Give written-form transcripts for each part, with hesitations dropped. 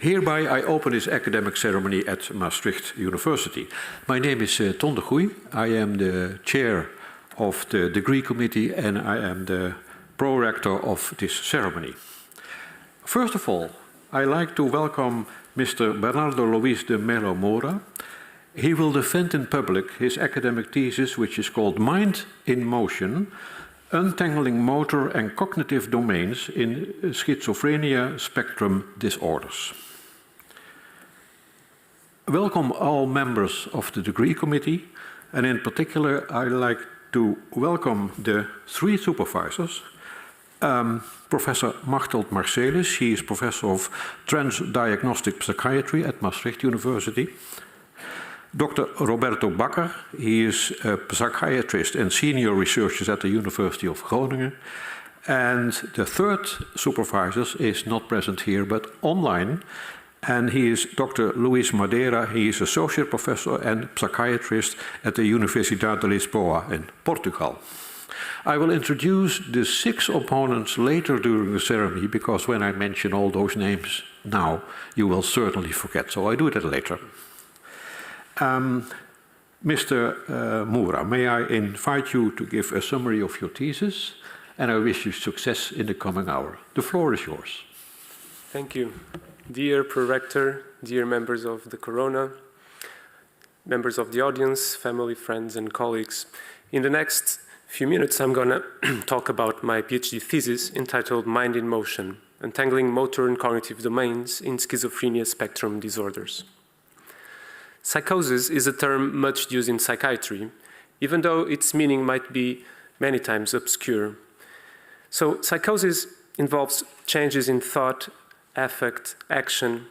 Hereby I open this academic ceremony at Maastricht University. My name is Ton de Goey. I am the chair of the degree committee and I am the pro-rector of this ceremony. First of all, I like to welcome Mr. Bernardo Luís de Melo Moura. He will defend in public his academic thesis, which is called Mind in Motion, Untangling Motor and Cognitive Domains in Schizophrenia Spectrum Disorders. Welcome all members of the degree committee, and in particular I'd like to welcome the three supervisors. Professor Machteld Marcelis, he is professor of transdiagnostic psychiatry at Maastricht University. Dr. Roberto Bakker, he is a psychiatrist and senior researcher at the University of Groningen. And the third supervisor is not present here but online, and he is Dr. Luís Madeira. He is associate professor and psychiatrist at the Universidade de Lisboa in Portugal. I will introduce the 6 opponents later during the ceremony, because when I mention all those names now, you will certainly forget, so I do that later. Mr. Moura, may I invite you to give a summary of your thesis, and I wish you success in the coming hour. The floor is yours. Thank you. Dear Prorector, dear members of the Corona, members of the audience, family, friends, and colleagues, in the next few minutes I'm going to talk about my PhD thesis entitled Mind in Motion, Untangling Motor and Cognitive Domains in Schizophrenia Spectrum Disorders. Psychosis is a term much used in psychiatry, even though its meaning might be many times obscure. So psychosis involves changes in thought, affect, action,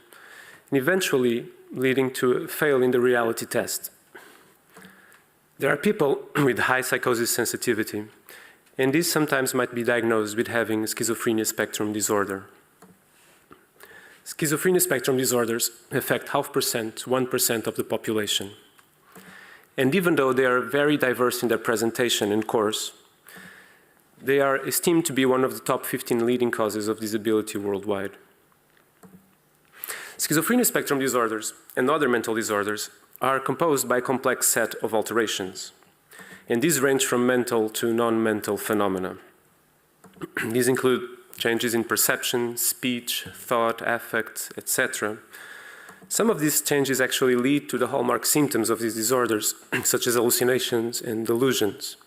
and eventually leading to a fail in the reality test. There are people with high psychosis sensitivity, and these sometimes might be diagnosed with having schizophrenia spectrum disorder. Schizophrenia spectrum disorders affect 0.5% to 1% of the population. And even though they are very diverse in their presentation and course, they are esteemed to be one of the top 15 leading causes of disability worldwide. Schizophrenia spectrum disorders and other mental disorders are composed by a complex set of alterations, and these range from mental to non-mental phenomena. These include changes in perception, speech, thought, affect, etc. Some of these changes actually lead to the hallmark symptoms of these disorders, such as hallucinations and delusions.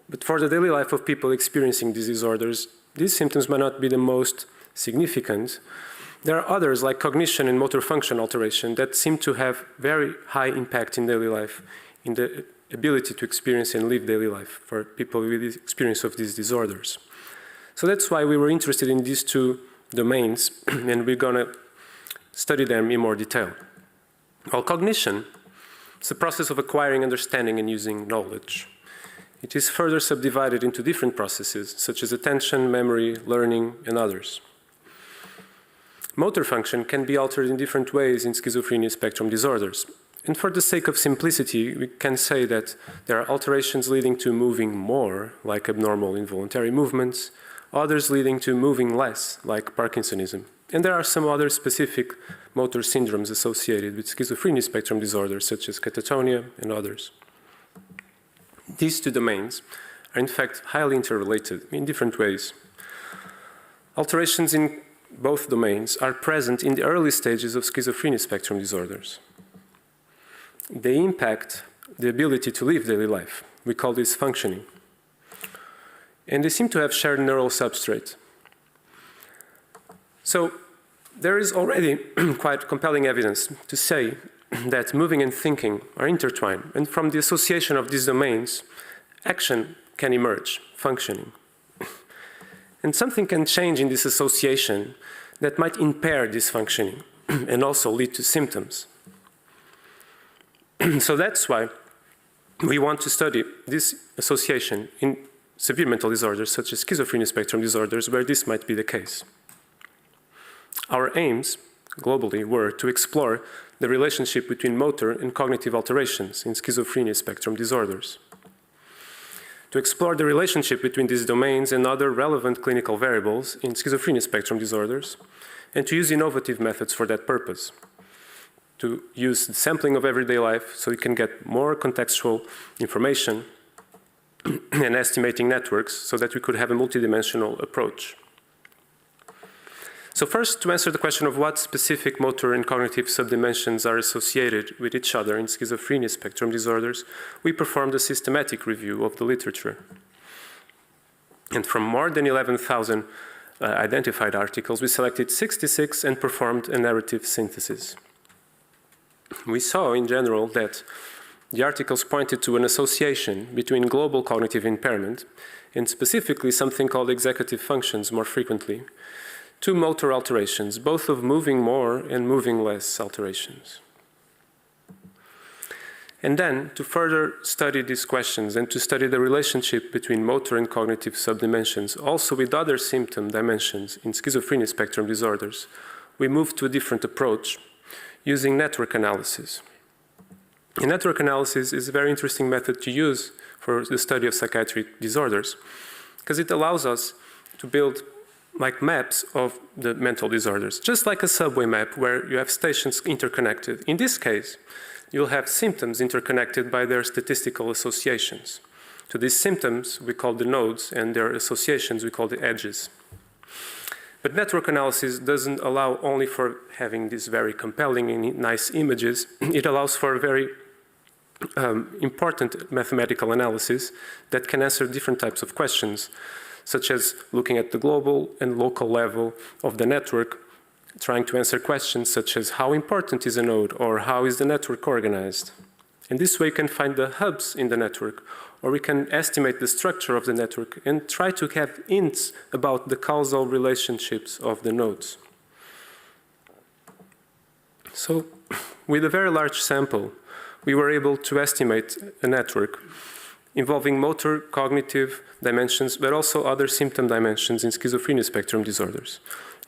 But for the daily life of people experiencing these disorders, these symptoms might not be the most significant. There are others, like cognition and motor function alteration, that seem to have very high impact in daily life, in the ability to experience and live daily life for people with the experience of these disorders. So that's why we were interested in these 2 domains, and we're going to study them in more detail. Well, cognition is the process of acquiring understanding and using knowledge. It is further subdivided into different processes, such as attention, memory, learning, and others. Motor function can be altered in different ways in schizophrenia spectrum disorders. And for the sake of simplicity, we can say that there are alterations leading to moving more, like abnormal involuntary movements, others leading to moving less, like Parkinsonism. And there are some other specific motor syndromes associated with schizophrenia spectrum disorders, such as catatonia and others. These 2 domains are in fact highly interrelated in different ways. Alterations in both domains are present in the early stages of schizophrenia spectrum disorders. They impact the ability to live daily life. We call this functioning. And they seem to have shared neural substrate. So there is already quite compelling evidence to say that moving and thinking are intertwined, and from the association of these domains, action can emerge, functioning. And something can change in this association that might impair this functioning and also lead to symptoms. So that's why we want to study this association in severe mental disorders such as schizophrenia spectrum disorders, where this might be the case. Our aims globally were to explore the relationship between motor and cognitive alterations in schizophrenia spectrum disorders, to explore the relationship between these domains and other relevant clinical variables in schizophrenia spectrum disorders, and to use innovative methods for that purpose. To use the sampling of everyday life so we can get more contextual information and estimating networks so that we could have a multidimensional approach. So first, to answer the question of what specific motor and cognitive subdimensions are associated with each other in schizophrenia spectrum disorders, we performed a systematic review of the literature. And from more than 11,000 identified articles, we selected 66 and performed a narrative synthesis. We saw, in general, that the articles pointed to an association between global cognitive impairment and specifically something called executive functions more frequently, to motor alterations, both of moving more and moving less alterations. And then, to further study these questions and to study the relationship between motor and cognitive subdimensions, also with other symptom dimensions in schizophrenia spectrum disorders, we moved to a different approach using network analysis. And network analysis is a very interesting method to use for the study of psychiatric disorders because it allows us to build like maps of the mental disorders, just like a subway map where you have stations interconnected. In this case, you'll have symptoms interconnected by their statistical associations. So these symptoms we call the nodes and their associations we call the edges. But network analysis doesn't allow only for having these very compelling and nice images. It allows for a very important mathematical analysis that can answer different types of questions, such as looking at the global and local level of the network, trying to answer questions such as how important is a node or how is the network organized. And this way you can find the hubs in the network, or we can estimate the structure of the network and try to have hints about the causal relationships of the nodes. So with a very large sample, we were able to estimate a network involving motor, cognitive dimensions, but also other symptom dimensions in schizophrenia spectrum disorders.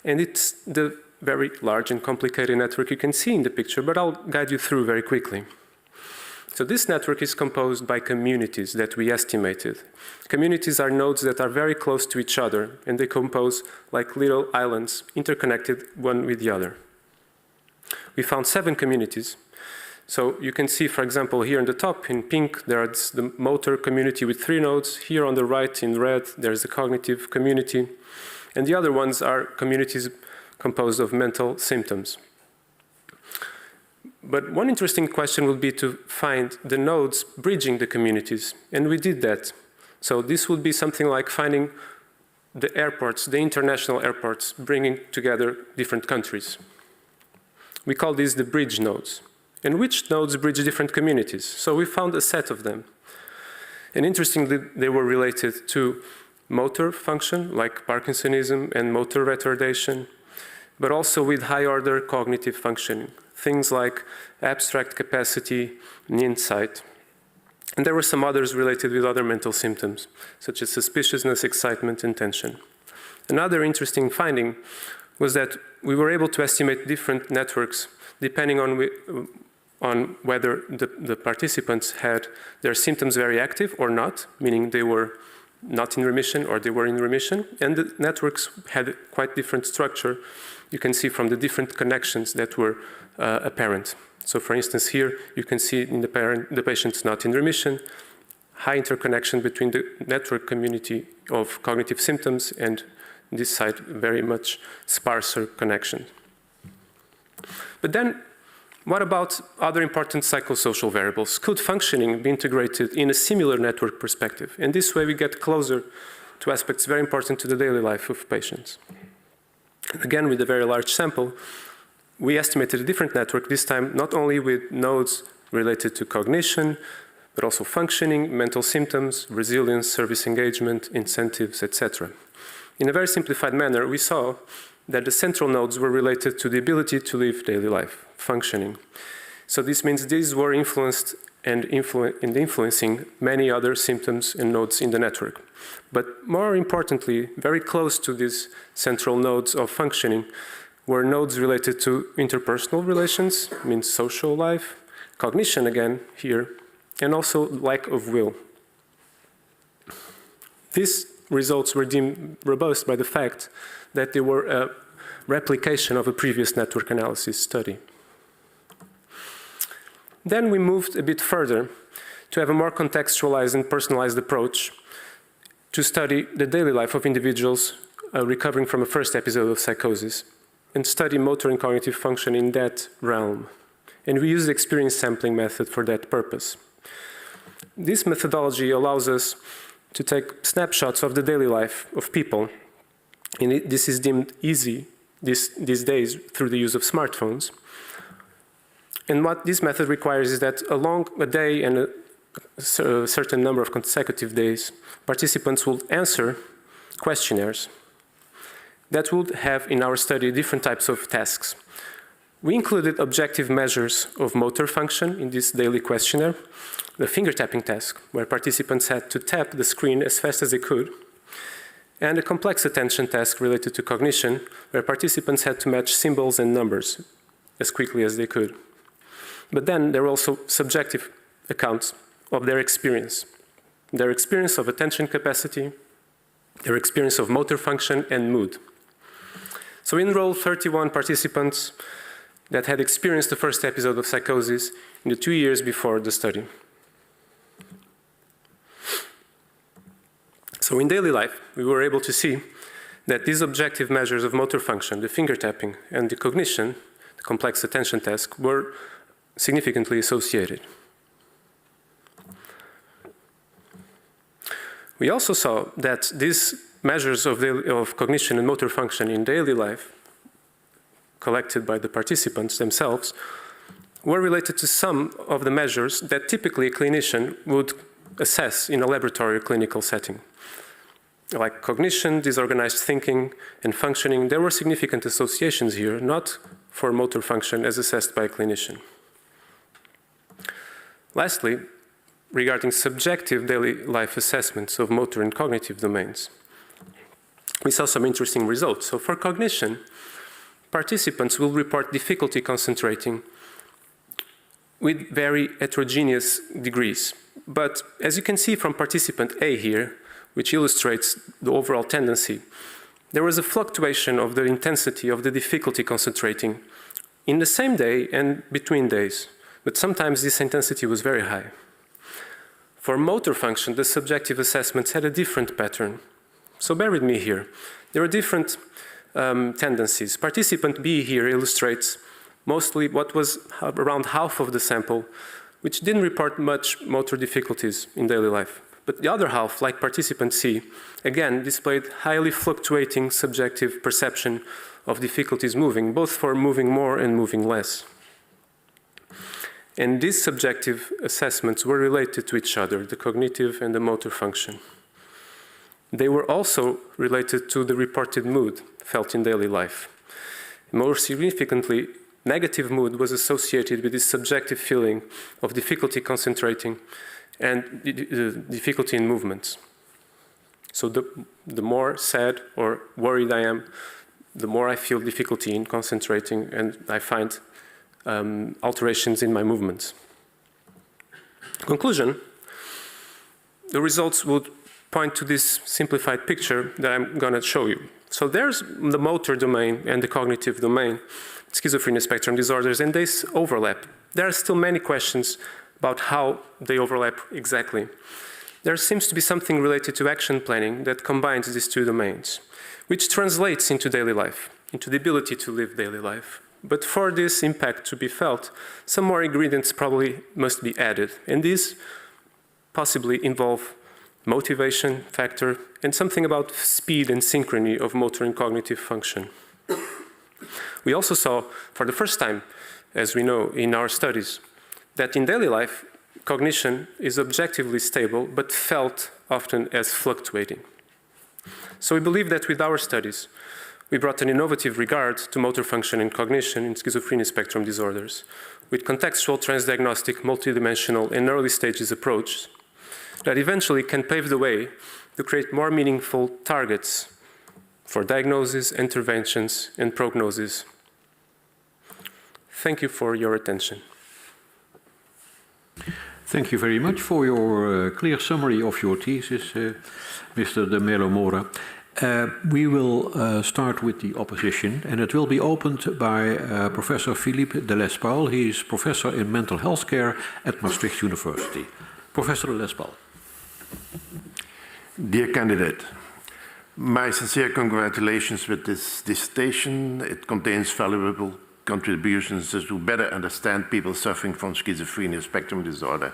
And it's the very large and complicated network you can see in the picture, but I'll guide you through very quickly. So this network is composed by communities that we estimated. Communities are nodes that are very close to each other, and they compose like little islands interconnected one with the other. We found 7 communities. So you can see, for example, here on the top in pink, there's the motor community with 3 nodes. Here on the right in red, there's the cognitive community. And the other ones are communities composed of mental symptoms. But one interesting question would be to find the nodes bridging the communities. And we did that. So this would be something like finding the airports, the international airports, bringing together different countries. We call these the bridge nodes. And which nodes bridge different communities? So we found a set of them. And interestingly, they were related to motor function, like Parkinsonism and motor retardation, but also with high-order cognitive functioning, things like abstract capacity and insight. And there were some others related with other mental symptoms, such as suspiciousness, excitement, and tension. Another interesting finding was that we were able to estimate different networks depending on whether the participants had their symptoms very active or not, meaning they were not in remission or they were in remission. And the networks had quite different structure. You can see from the different connections that were apparent. So for instance, here you can see in the patients not in remission, high interconnection between the network community of cognitive symptoms and this side very much sparser connection. But then what about other important psychosocial variables? Could functioning be integrated in a similar network perspective? And this way we get closer to aspects very important to the daily life of patients. Again, with a very large sample, we estimated a different network, this time not only with nodes related to cognition, but also functioning, mental symptoms, resilience, service engagement, incentives, etc. In a very simplified manner, we saw that the central nodes were related to the ability to live daily life, functioning. So this means these were influenced and influencing many other symptoms and nodes in the network. But more importantly, very close to these central nodes of functioning were nodes related to interpersonal relations, means social life, cognition again here, and also lack of will. These results were deemed robust by the fact that they were replication of a previous network analysis study. Then we moved a bit further to have a more contextualized and personalized approach to study the daily life of individuals recovering from a first episode of psychosis and study motor and cognitive function in that realm. And we use the experience sampling method for that purpose. This methodology allows us to take snapshots of the daily life of people, and this is deemed easy these days through the use of smartphones. And what this method requires is that along a day and a certain number of consecutive days, participants will answer questionnaires that would have in our study different types of tasks. We included objective measures of motor function in this daily questionnaire, the finger tapping task, where participants had to tap the screen as fast as they could, and a complex attention task related to cognition, where participants had to match symbols and numbers as quickly as they could. But then there were also subjective accounts of their experience of attention capacity, their experience of motor function and mood. So we enrolled 31 participants that had experienced the first episode of psychosis in the 2 years before the study. So in daily life, we were able to see that these objective measures of motor function, the finger tapping and the cognition, the complex attention task, were significantly associated. We also saw that these measures of cognition and motor function in daily life, collected by the participants themselves, were related to some of the measures that typically a clinician would assess in a laboratory or clinical setting. Like cognition, disorganized thinking, and functioning, there were significant associations here, not for motor function as assessed by a clinician. Lastly, regarding subjective daily life assessments of motor and cognitive domains, we saw some interesting results. So for cognition, participants will report difficulty concentrating with very heterogeneous degrees. But as you can see from participant A here, which illustrates the overall tendency, there was a fluctuation of the intensity of the difficulty concentrating in the same day and between days. But sometimes this intensity was very high. For motor function, the subjective assessments had a different pattern. So bear with me here. There are different tendencies. Participant B here illustrates mostly what was around half of the sample, which didn't report much motor difficulties in daily life. But the other half, like participant C, again displayed highly fluctuating subjective perception of difficulties moving, both for moving more and moving less. And these subjective assessments were related to each other, the cognitive and the motor function. They were also related to the reported mood felt in daily life. More significantly, negative mood was associated with this subjective feeling of difficulty concentrating and difficulty in movements. So the more sad or worried I am, the more I feel difficulty in concentrating, and I find alterations in my movements. Conclusion, the results would point to this simplified picture that I'm going to show you. So there's the motor domain and the cognitive domain, schizophrenia spectrum disorders, and they overlap. There are still many questions about how they overlap exactly. There seems to be something related to action planning that combines these two domains, which translates into daily life, into the ability to live daily life. But for this impact to be felt, some more ingredients probably must be added, and these possibly involve motivation factor and something about speed and synchrony of motor and cognitive function. We also saw, for the first time, as we know in our studies, that in daily life, cognition is objectively stable, but felt often as fluctuating. So we believe that with our studies, we brought an innovative regard to motor function and cognition in schizophrenia spectrum disorders, with contextual transdiagnostic, multidimensional, and early stages approach that eventually can pave the way to create more meaningful targets for diagnosis, interventions, and prognosis. Thank you for your attention. Thank you very much for your clear summary of your thesis, Mr. de Melo Moura. We will start with the opposition, and it will be opened by Professor Philippe de Lespaul. He is professor in mental health care at Maastricht University. Professor de Lespaul. Dear candidate, my sincere congratulations with this dissertation. It contains valuable contributions to better understand people suffering from schizophrenia spectrum disorder.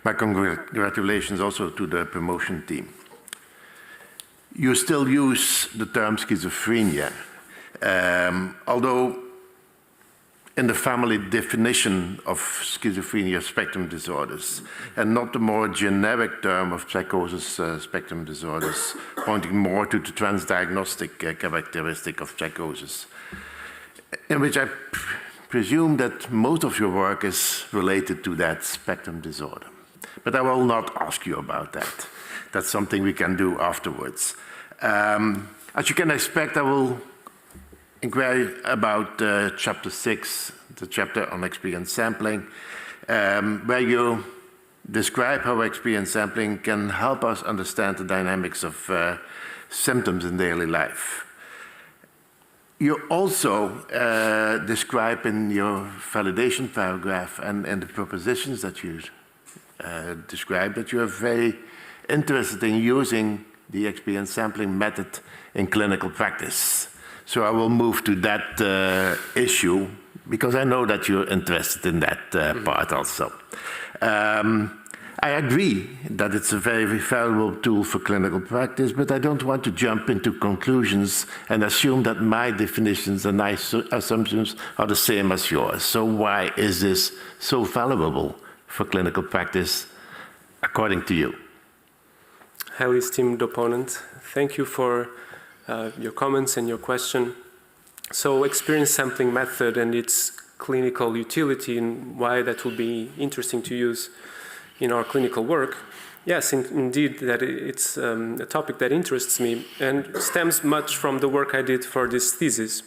My congratulations also to the promotion team. You still use the term schizophrenia, although in the family definition of schizophrenia spectrum disorders, and not the more generic term of psychosis spectrum disorders, pointing more to the transdiagnostic characteristic of psychosis, in which I presume that most of your work is related to that spectrum disorder. But I will not ask you about that. That's something we can do afterwards. As you can expect, I will inquire about chapter 6, the chapter on experience sampling, where you describe how experience sampling can help us understand the dynamics of symptoms in daily life. You also describe in your validation paragraph and the propositions that you describe that you are very interested in using the experience sampling method in clinical practice. So I will move to that issue because I know that you're interested in that part also. I agree that it's a very valuable tool for clinical practice, but I don't want to jump into conclusions and assume that my definitions and my assumptions are the same as yours. So why is this so valuable for clinical practice according to you? Highly esteemed opponent, thank you for your comments and your question. So experience sampling method and its clinical utility and why that will be interesting to use in our clinical work. Yes, indeed, that it's a topic that interests me and stems much from the work I did for this thesis.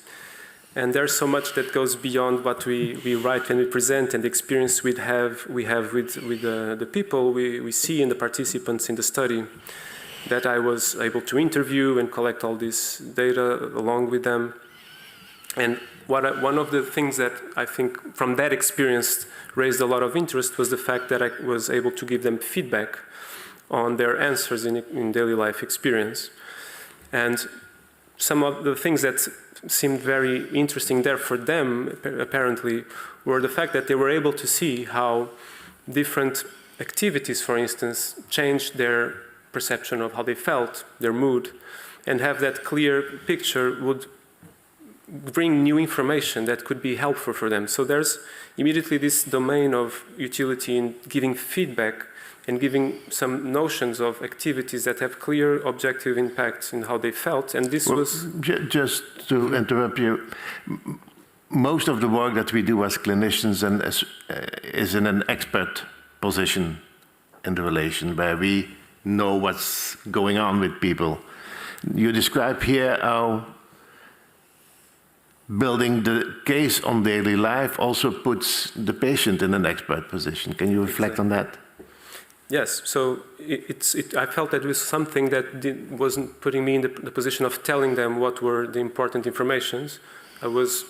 And there's so much that goes beyond what we write and we present and the experience we have with the people we see and the participants in the study, that I was able to interview and collect all this data along with them. And one of the things that I think from that experience raised a lot of interest was the fact that I was able to give them feedback on their answers in daily life experience. And some of the things that seemed very interesting there for them, apparently, were the fact that they were able to see how different activities, for instance, changed their perception of how they felt, their mood, and have that clear picture would bring new information that could be helpful for them. So there's immediately this domain of utility in giving feedback and giving some notions of activities that have clear objective impacts in how they felt. And this was... Just to interrupt you, most of the work that we do as clinicians and is in an expert position in the relation where we know what's going on with people. You describe here how building the case on daily life also puts the patient in an expert position. Can you reflect on that? Yes, so I felt that it was something that wasn't putting me in the position of telling them what were the important informations. I was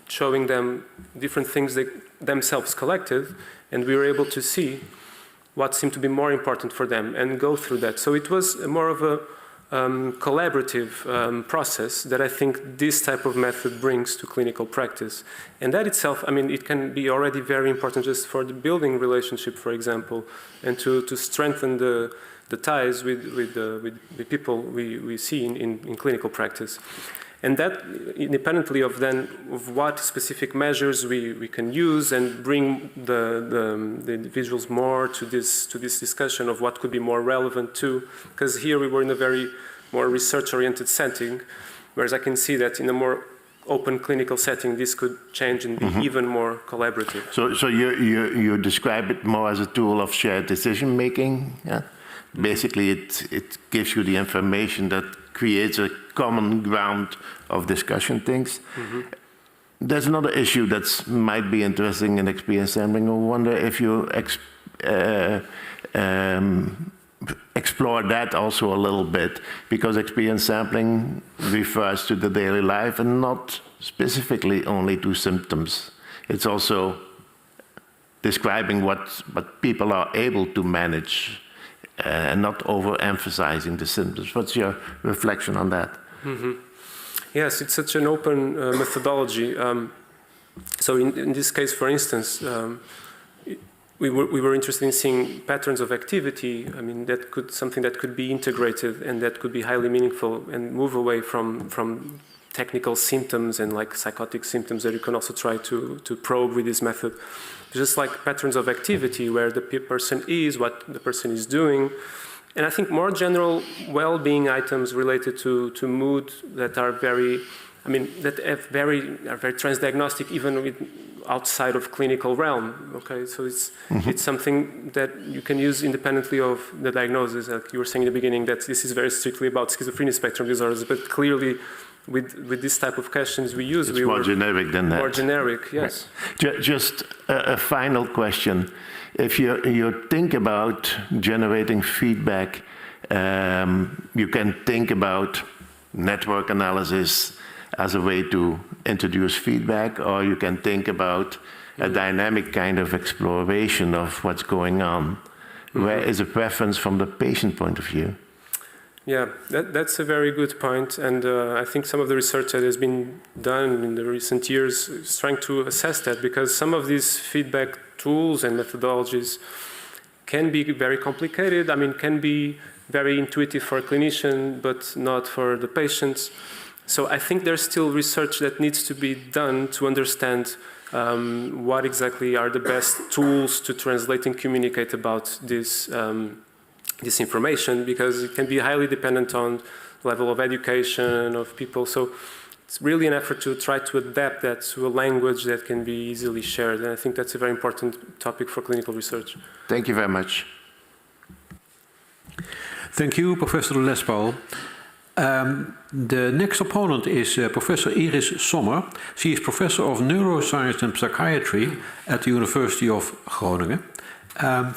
showing them different things they themselves collected, and we were able to see what seemed to be more important for them and go through that. So it was more of a collaborative process that I think this type of method brings to clinical practice. And that itself, I mean, it can be already very important just for the building relationship, for example, and to strengthen the ties with people we see in clinical practice. And that, independently of what specific measures we can use and bring the individuals more to this discussion of what could be more relevant too, because here we were in a very more research-oriented setting, whereas I can see that in a more open clinical setting, this could change and be even more collaborative. So you describe it more as a tool of shared decision-making, yeah? Basically, it gives you the information that creates a common ground of discussion things. There's another issue that might be interesting in experience sampling. I wonder if you explore that also a little bit, because experience sampling refers to the daily life and not specifically only to symptoms. It's also describing what people are able to manage and not overemphasizing the symptoms. What's your reflection on that? Mm-hmm. Yes, it's such an open methodology. So in this case, for instance, we were interested in seeing patterns of activity. I mean, something that could be integrated and that could be highly meaningful and move away from technical symptoms and like psychotic symptoms that you can also try to probe with this method. Just like patterns of activity where the person is, what the person is doing. And I think more general well-being items related to mood that are very, I mean, that are very transdiagnostic even outside of clinical realm. Okay, so it's something that you can use independently of the diagnosis. Like you were saying in the beginning that this is very strictly about schizophrenia spectrum disorders, but clearly with this type of questions we use, it's more generic than that. More generic, yes. Right. Just a final question. If you think about generating feedback, you can think about network analysis as a way to introduce feedback, or you can think about a dynamic kind of exploration of what's going on. Where is a preference from the patient point of view? Yeah, that's a very good point, and I think some of the research that has been done in the recent years is trying to assess that, because some of these feedback tools and methodologies can be very complicated. I mean, can be very intuitive for a clinician, but not for the patients. So I think there's still research that needs to be done to understand what exactly are the best tools to translate and communicate about this information, because it can be highly dependent on level of education of people. So it's really an effort to try to adapt that to a language that can be easily shared. And I think that's a very important topic for clinical research. Thank you very much. Thank you, Professor Lespaul. The next opponent is Professor Iris Sommer. She is Professor of Neuroscience and Psychiatry at the University of Groningen.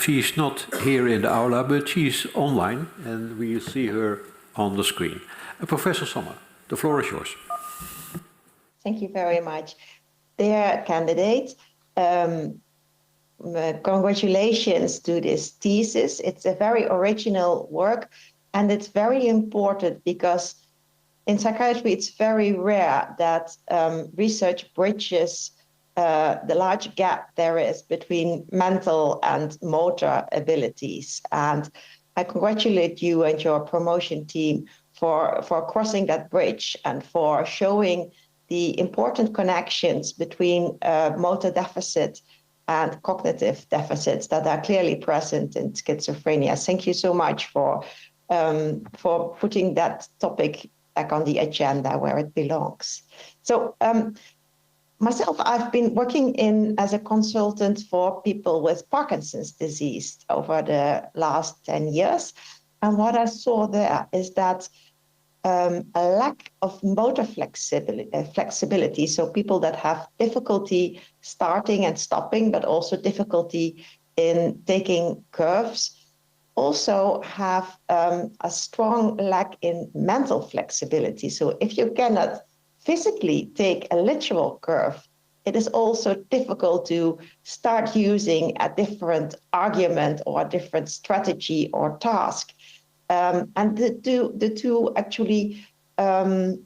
She is not here in the aula, but she is online, and we see her on the screen. Professor Sommer, the floor is yours. Thank you very much. Dear candidates, congratulations to this thesis. It's a very original work, and it's very important because in psychiatry, it's very rare that research bridges the large gap there is between mental and motor abilities. And I congratulate you and your promotion team for crossing that bridge and for showing the important connections between motor deficit and cognitive deficits that are clearly present in schizophrenia. Thank you so much for putting that topic back on the agenda where it belongs. So myself, I've been working as a consultant for people with Parkinson's disease over the last 10 years. And what I saw there is that a lack of motor flexibility, so people that have difficulty starting and stopping, but also difficulty in taking curves, also have a strong lack in mental flexibility. So if you cannot physically take a literal curve, it is also difficult to start using a different argument or a different strategy or task. And the two actually are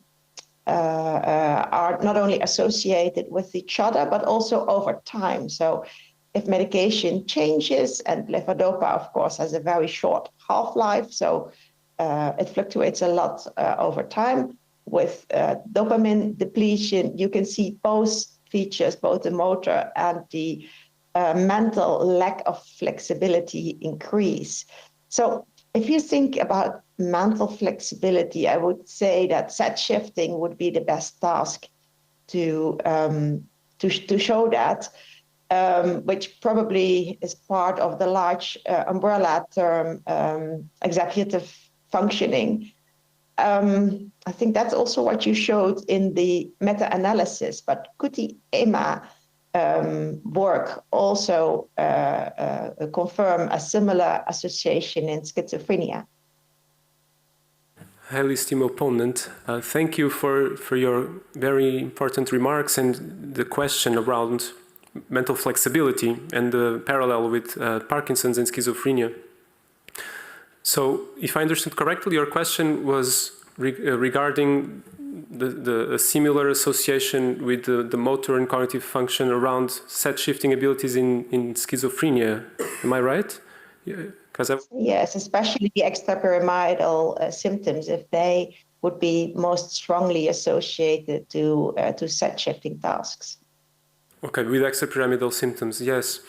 not only associated with each other, but also over time. So if medication changes, and levodopa, of course, has a very short half-life, so it fluctuates a lot over time. With dopamine depletion, you can see both features, both the motor and the mental lack of flexibility increase. So if you think about mental flexibility, I would say that set shifting would be the best task to show that, which probably is part of the large umbrella term executive functioning. I think that's also what you showed in the meta-analysis, but could the EMA work also confirm a similar association in schizophrenia? Highly esteemed opponent, thank you for your very important remarks and the question around mental flexibility and the parallel with Parkinson's and schizophrenia. So, if I understood correctly, your question was regarding the similar association with the motor and cognitive function around set-shifting abilities in schizophrenia. Am I right? Yes, especially the extrapyramidal symptoms, if they would be most strongly associated to set-shifting tasks. Okay, with extrapyramidal symptoms, yes.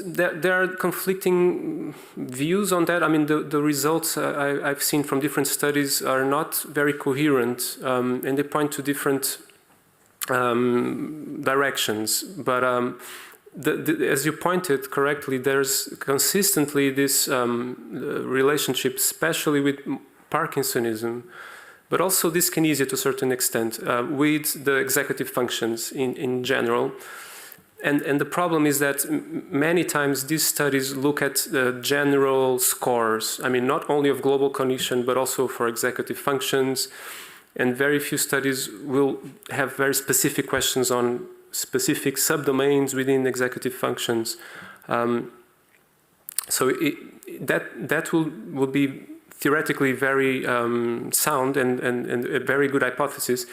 There are conflicting views on that. I mean, the results I've seen from different studies are not very coherent, and they point to different directions. But as you pointed correctly, there's consistently this relationship, especially with Parkinsonism, but also dyskinesia to a certain extent, with the executive functions in general. And the problem is that many times these studies look at general scores. I mean, not only of global cognition, but also for executive functions. And very few studies will have very specific questions on specific subdomains within executive functions. So that will be theoretically very sound and a very good hypothesis.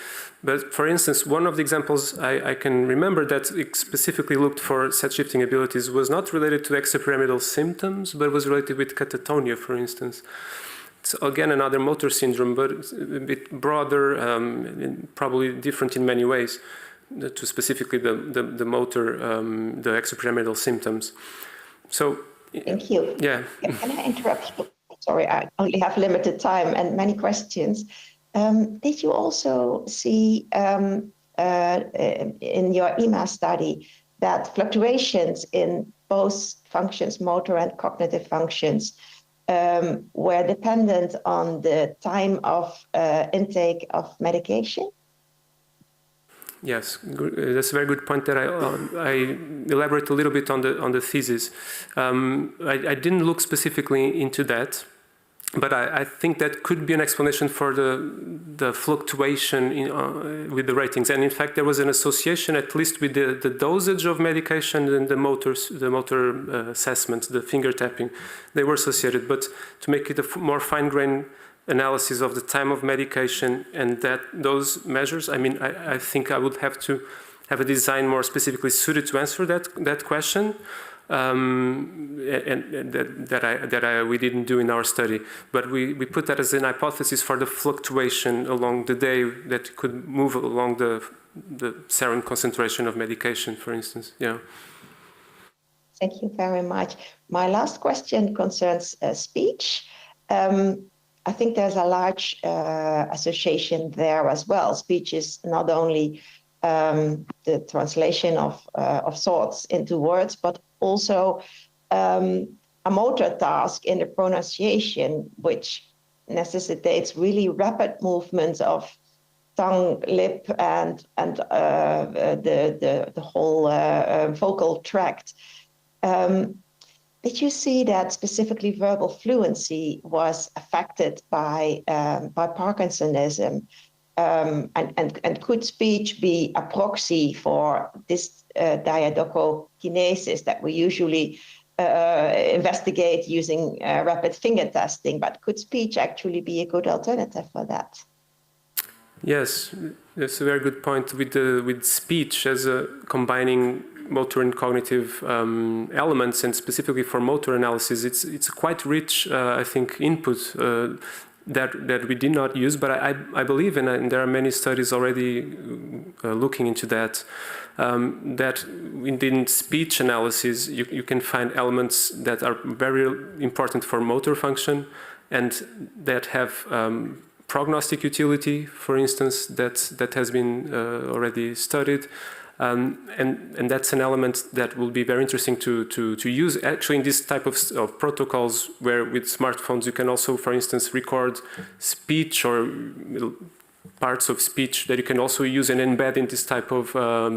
But for instance, one of the examples I can remember that specifically looked for set-shifting abilities was not related to extrapyramidal symptoms, but was related with catatonia, for instance. It's again another motor syndrome, but a bit broader, and probably different in many ways to specifically the motor, the extrapyramidal symptoms. So, thank you. Yeah. Can I interrupt you? Sorry, I only have limited time and many questions. Did you also see in your EMA study that fluctuations in both functions, motor and cognitive functions, were dependent on the time of intake of medication? Yes, that's a very good point that I elaborate a little bit on the thesis. I didn't look specifically into that, but I think that could be an explanation for the fluctuation with the ratings. And in fact, there was an association, at least with the dosage of medication and the motor assessment, the finger tapping. They were associated, but to make it a more fine-grained analysis of the time of medication and those measures, I mean, I think I would have to have a design more specifically suited to answer that question, and that we didn't do in our study. But we put that as an hypothesis for the fluctuation along the day that could move along the serum concentration of medication, for instance. Yeah. Thank you very much. My last question concerns speech. I think there's a large association there as well. Speech is not only the translation of thoughts into words, but also a motor task in the pronunciation, which necessitates really rapid movements of tongue, lip, and the whole vocal tract. Did you see that specifically verbal fluency was affected by Parkinsonism? And could speech be a proxy for this diadochokinesis that we usually investigate using rapid finger testing? But could speech actually be a good alternative for that? Yes, that's a very good point. With speech as a combining motor and cognitive elements, and specifically for motor analysis, it's a quite rich, I think, input that we did not use. But I believe, and there are many studies already looking into that, that within speech analysis you can find elements that are very important for motor function and that have prognostic utility, for instance, that has been already studied. And that's an element that will be very interesting to use actually in this type of protocols, where with smartphones you can also, for instance, record speech or parts of speech that you can also use and embed in this type of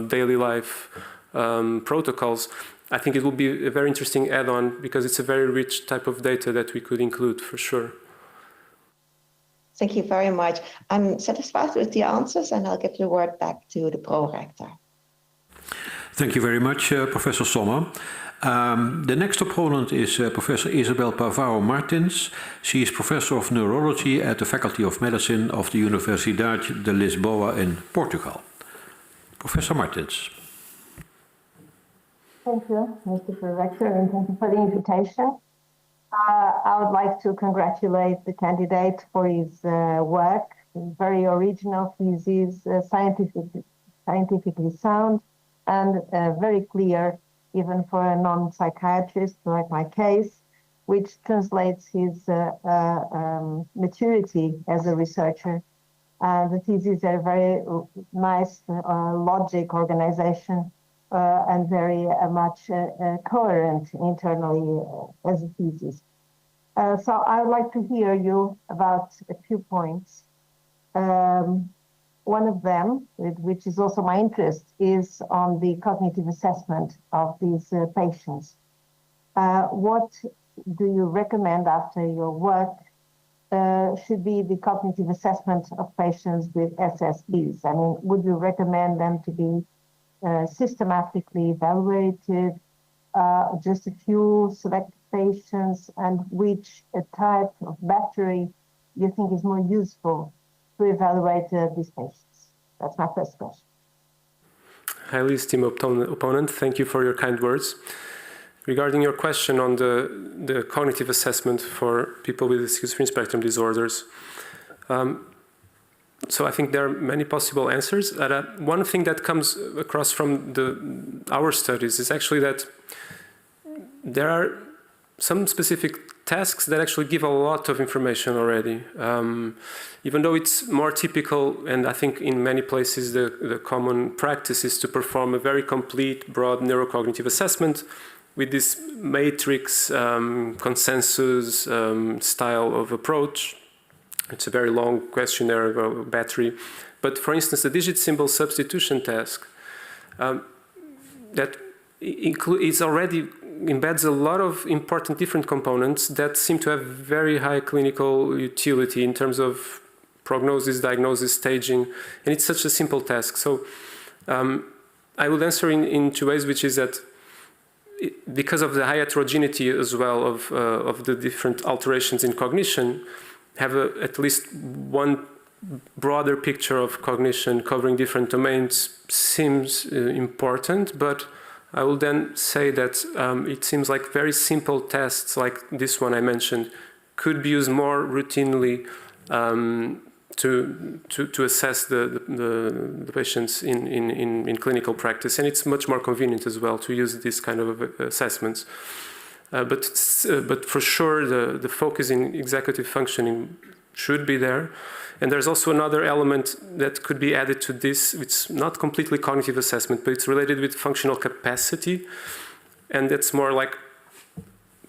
daily life protocols, I think it will be a very interesting add-on because it's a very rich type of data that we could include for sure. Thank you very much. I'm satisfied with the answers, and I'll give the word back to the pro-rector. Thank you very much, Professor Sommer. The next opponent is Professor Isabel Pavao Martins. She is Professor of Neurology at the Faculty of Medicine of the Universidade de Lisboa in Portugal. Professor Martins. Thank you, Mr. Director, and thank you for the invitation. I would like to congratulate the candidate for his work, very original thesis, scientifically sound, and very clear, even for a non-psychiatrist like my case, which translates his maturity as a researcher. The thesis are very nice, logic, organization, and very much coherent internally as a thesis. So I would like to hear you about a few points. One of them, which is also my interest, is on the cognitive assessment of these patients. What do you recommend after your work should be the cognitive assessment of patients with SSDs? I mean, would you recommend them to be systematically evaluated, just a few selected patients, and which type of battery you think is more useful to evaluate these patients? That's my first question. Highly esteemed opponent, thank you for your kind words. Regarding your question on the cognitive assessment for people with schizophrenia spectrum disorders, so I think there are many possible answers. One thing that comes across from our studies is actually that there are some specific tasks that actually give a lot of information already. Even though it's more typical, and I think in many places the common practice is to perform a very complete, broad neurocognitive assessment with this matrix consensus style of approach. It's a very long questionnaire battery. But for instance, the digit symbol substitution task that already embeds a lot of important different components that seem to have very high clinical utility in terms of prognosis, diagnosis, staging, and it's such a simple task. So I will answer in two ways, which is that because of the high heterogeneity as well of the different alterations in cognition, have at least one broader picture of cognition covering different domains seems important, but I will then say that it seems like very simple tests like this one I mentioned could be used more routinely to assess the patients in clinical practice, and it's much more convenient as well to use this kind of assessments. But for sure, the focus in executive functioning should be there. And there's also another element that could be added to this. It's not completely cognitive assessment, but it's related with functional capacity. And that's more like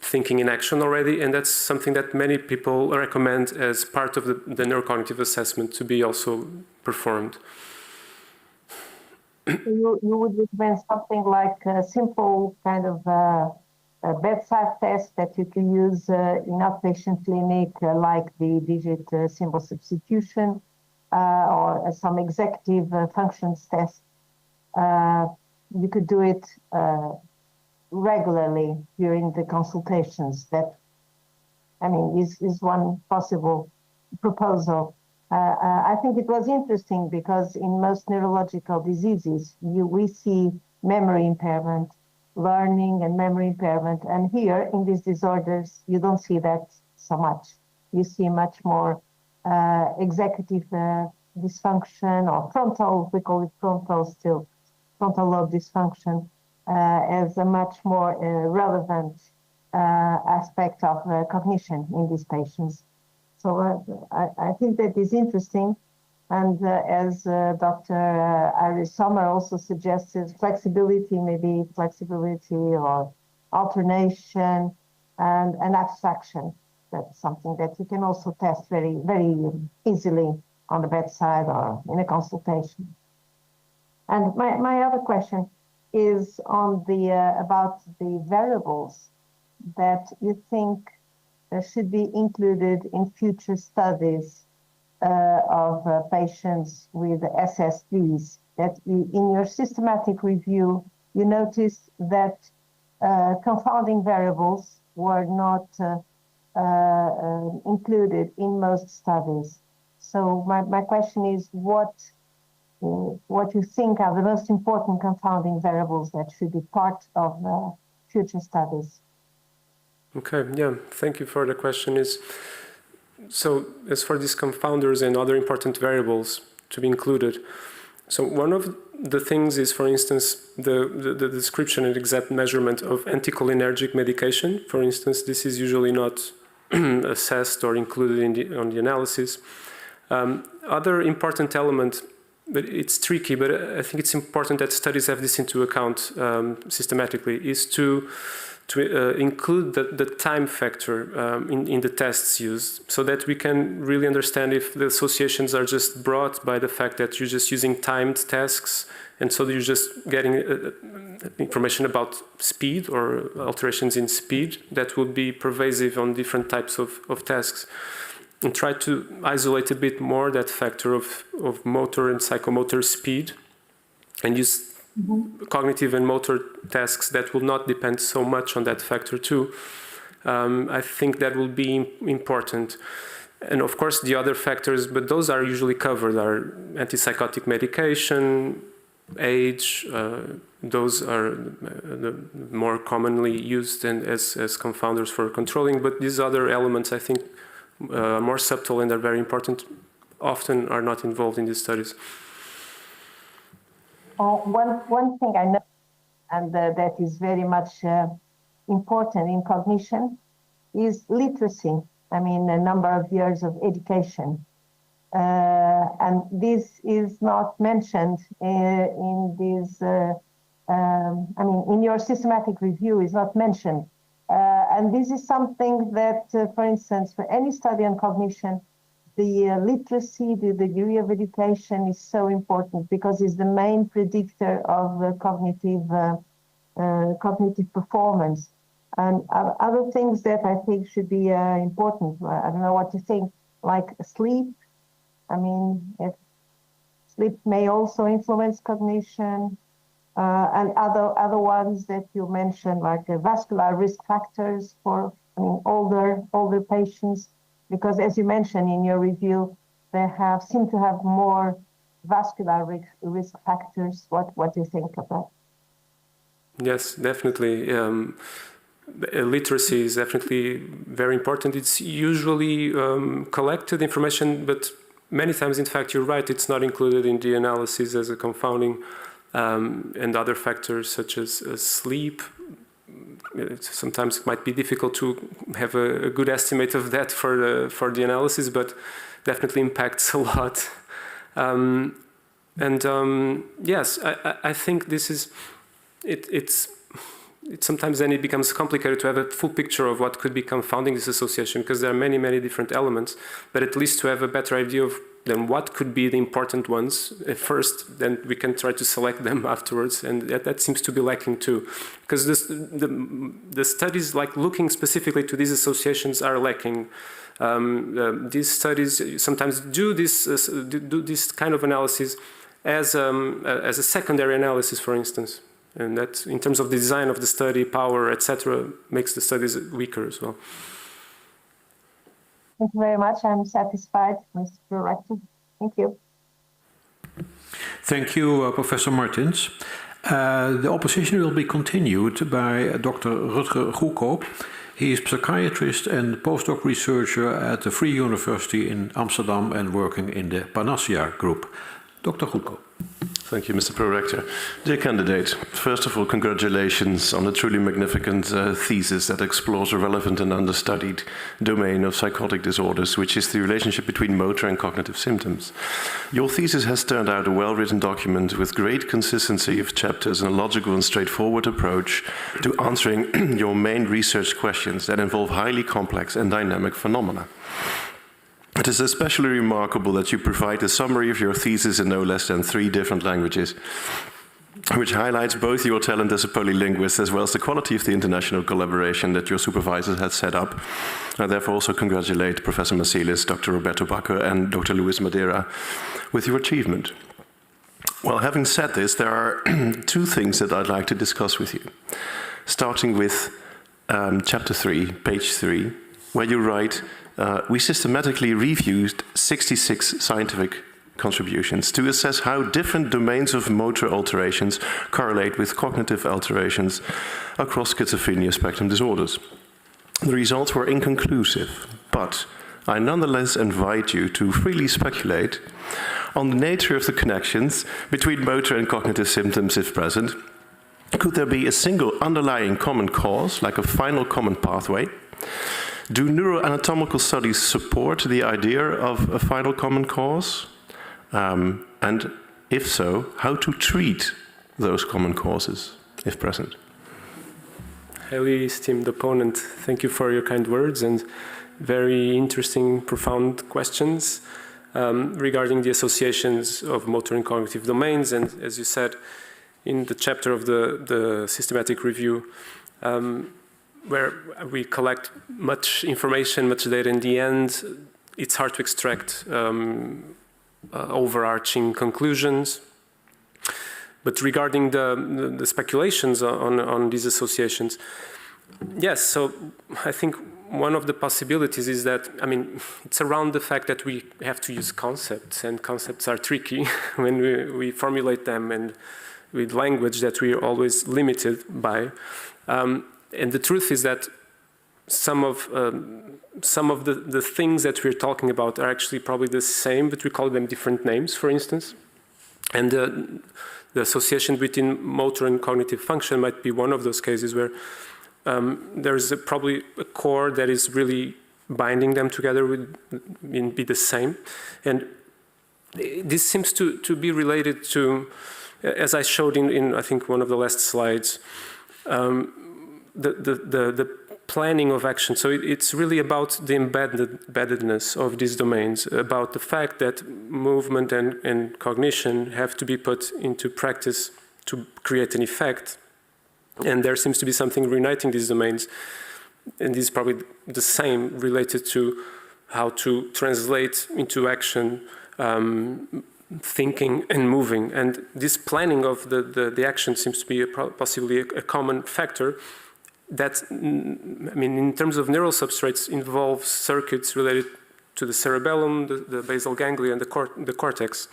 thinking in action already. And that's something that many people recommend as part of the neurocognitive assessment to be also performed. You would recommend something like a simple kind of a bedside test that you can use in outpatient clinic, like the digit symbol substitution, or some executive functions test. You could do it regularly during the consultations. That, I mean, is one possible proposal. I think it was interesting because in most neurological diseases, we see memory impairment, learning and memory impairment. And here in these disorders, you don't see that so much. You see much more executive dysfunction, or frontal, we call it frontal still, frontal lobe dysfunction, as a much more relevant aspect of cognition in these patients. So I think that is interesting. And as Dr. Iris Sommer also suggested, flexibility, maybe flexibility or alternation and abstraction. That's something that you can also test very, very easily on the bedside or in a consultation. And my other question is on the about the variables that you think should be included in future studies of patients with SSDs. That in your systematic review, you noticed that confounding variables were not included in most studies. So my question is what you think are the most important confounding variables that should be part of future studies? Okay, yeah, thank you for the question. So as for these confounders and other important variables to be included, so one of the things is, for instance, the description and exact measurement of anticholinergic medication. For instance, this is usually not assessed or included on the analysis. Other important element, but it's tricky, but I think it's important that studies have this into account systematically, is to include the time factor in the tests used, so that we can really understand if the associations are just brought by the fact that you're just using timed tasks, and so you're just getting information about speed or alterations in speed that would be pervasive on different types of tasks, and try to isolate a bit more that factor of motor and psychomotor speed, and use cognitive and motor tasks that will not depend so much on that factor too. I think that will be important. And of course the other factors, but those are usually covered, are antipsychotic medication, age, those are the more commonly used and as confounders for controlling, but these other elements I think are more subtle and are very important, often are not involved in these studies. One thing I know, and that is very much important in cognition, is literacy. I mean, a number of years of education. And this is not mentioned in this, in your systematic review is not mentioned. And this is something that, for instance, for any study on cognition, the literacy, the degree of education is so important because it's the main predictor of cognitive performance. And other things that I think should be important, I don't know what you think, like sleep. I mean, sleep may also influence cognition, and other ones that you mentioned, like vascular risk factors for older patients. Because as you mentioned in your review, they seem to have more vascular risk factors. What do you think of that? Yes, definitely. Literacy is definitely very important. It's usually collected information, but many times, in fact, you're right, it's not included in the analysis as a confounding, and other factors such as sleep. Sometimes it might be difficult to have a good estimate of that for the analysis, but definitely impacts a lot. Yes, I think this is it's sometimes then it becomes complicated to have a full picture of what could be confounding this association, because there are many different elements, but at least to have a better idea of then what could be the important ones at first, then we can try to select them afterwards, and that seems to be lacking too, because the studies like looking specifically to these associations are lacking. These studies sometimes do this kind of analysis as a secondary analysis, for instance, and that in terms of the design of the study, power, etc., makes the studies weaker as well. Thank you very much. I'm satisfied, Mr. Director. Thank you. Thank you, Professor Martins. The opposition will be continued by Dr. Rutger Goedkoop. He is psychiatrist and postdoc researcher at the Free University in Amsterdam and working in the Panacea group. Dr. Goedkoop. Thank you, Mr. Pro-Rector. Dear candidate, first of all, congratulations on a truly magnificent thesis that explores a relevant and understudied domain of psychotic disorders, which is the relationship between motor and cognitive symptoms. Your thesis has turned out a well-written document with great consistency of chapters and a logical and straightforward approach to answering your main research questions that involve highly complex and dynamic phenomena. It is especially remarkable that you provide a summary of your thesis in no less than 3 different languages, which highlights both your talent as a polylinguist as well as the quality of the international collaboration that your supervisors had set up. I therefore also congratulate Professor Marcelis, Dr. Roberto Bacco, and Dr. Luís Madeira with your achievement. Well, having said this, there are 2 things that I'd like to discuss with you. Starting with chapter 3, page 3, where you write, we systematically reviewed 66 scientific contributions to assess how different domains of motor alterations correlate with cognitive alterations across schizophrenia spectrum disorders. The results were inconclusive, but I nonetheless invite you to freely speculate on the nature of the connections between motor and cognitive symptoms if present. Could there be a single underlying common cause, like a final common pathway? Do neuroanatomical studies support the idea of a final common cause? And if so, how to treat those common causes, if present? Highly esteemed opponent, thank you for your kind words and very interesting, profound questions regarding the associations of motor and cognitive domains. And as you said, in the chapter of the systematic review, where we collect much information, much data, in the end, it's hard to extract overarching conclusions. But regarding the speculations on these associations, yes, so I think one of the possibilities is that, I mean, it's around the fact that we have to use concepts, and concepts are tricky when we formulate them and with language that we are always limited by. And the truth is that some of the things that we're talking about are actually probably the same, but we call them different names, for instance. And the association between motor and cognitive function might be one of those cases where there's probably a core that is really binding them together would be the same. And this seems to be related to, as I showed in I think one of the last slides, the planning of action. So it's really about the embeddedness of these domains, about the fact that movement and cognition have to be put into practice to create an effect. And there seems to be something reuniting these domains. And this is probably the same related to how to translate into action thinking and moving. And this planning of the action seems to be possibly a common factor that, I mean, in terms of neural substrates, involves circuits related to the cerebellum, the basal ganglia, and the cortex.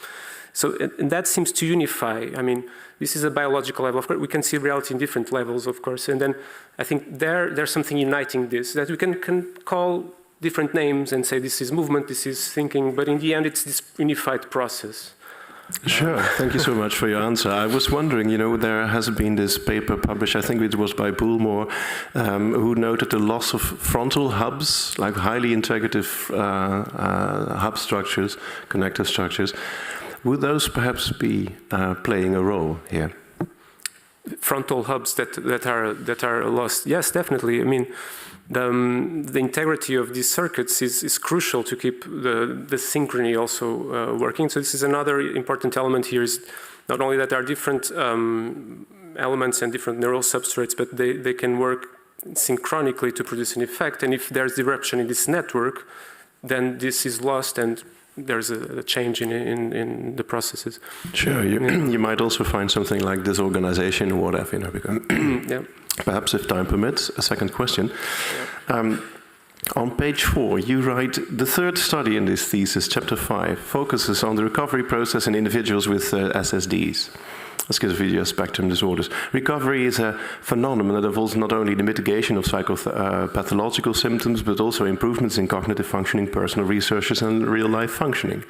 So, and that seems to unify. I mean, this is a biological level. Of course, we can see reality in different levels, of course. And then I think there's something uniting this, that we can call different names and say this is movement, this is thinking, but in the end, it's this unified process. Sure, thank you so much for your answer. I was wondering, you know, there has been this paper published, I think it was by Bullmore, who noted the loss of frontal hubs, like highly integrative hub structures, connective structures. Would those perhaps be playing a role here? Frontal hubs that are lost, yes, definitely. I mean, the integrity of these circuits is crucial to keep the synchrony also working. So this is another important element here, is not only that there are different elements and different neural substrates, but they can work synchronically to produce an effect. And if there's disruption in this network, then this is lost and there's a change in the processes. Sure, you might also find something like disorganization or whatever, you know, because yeah. Perhaps, if time permits, a second question. On page 4, you write, the third study in this thesis, chapter 5, focuses on the recovery process in individuals with SSDs, schizophrenia spectrum disorders. Recovery is a phenomenon that involves not only the mitigation of psychopathological symptoms, but also improvements in cognitive functioning, personal researches, and real-life functioning.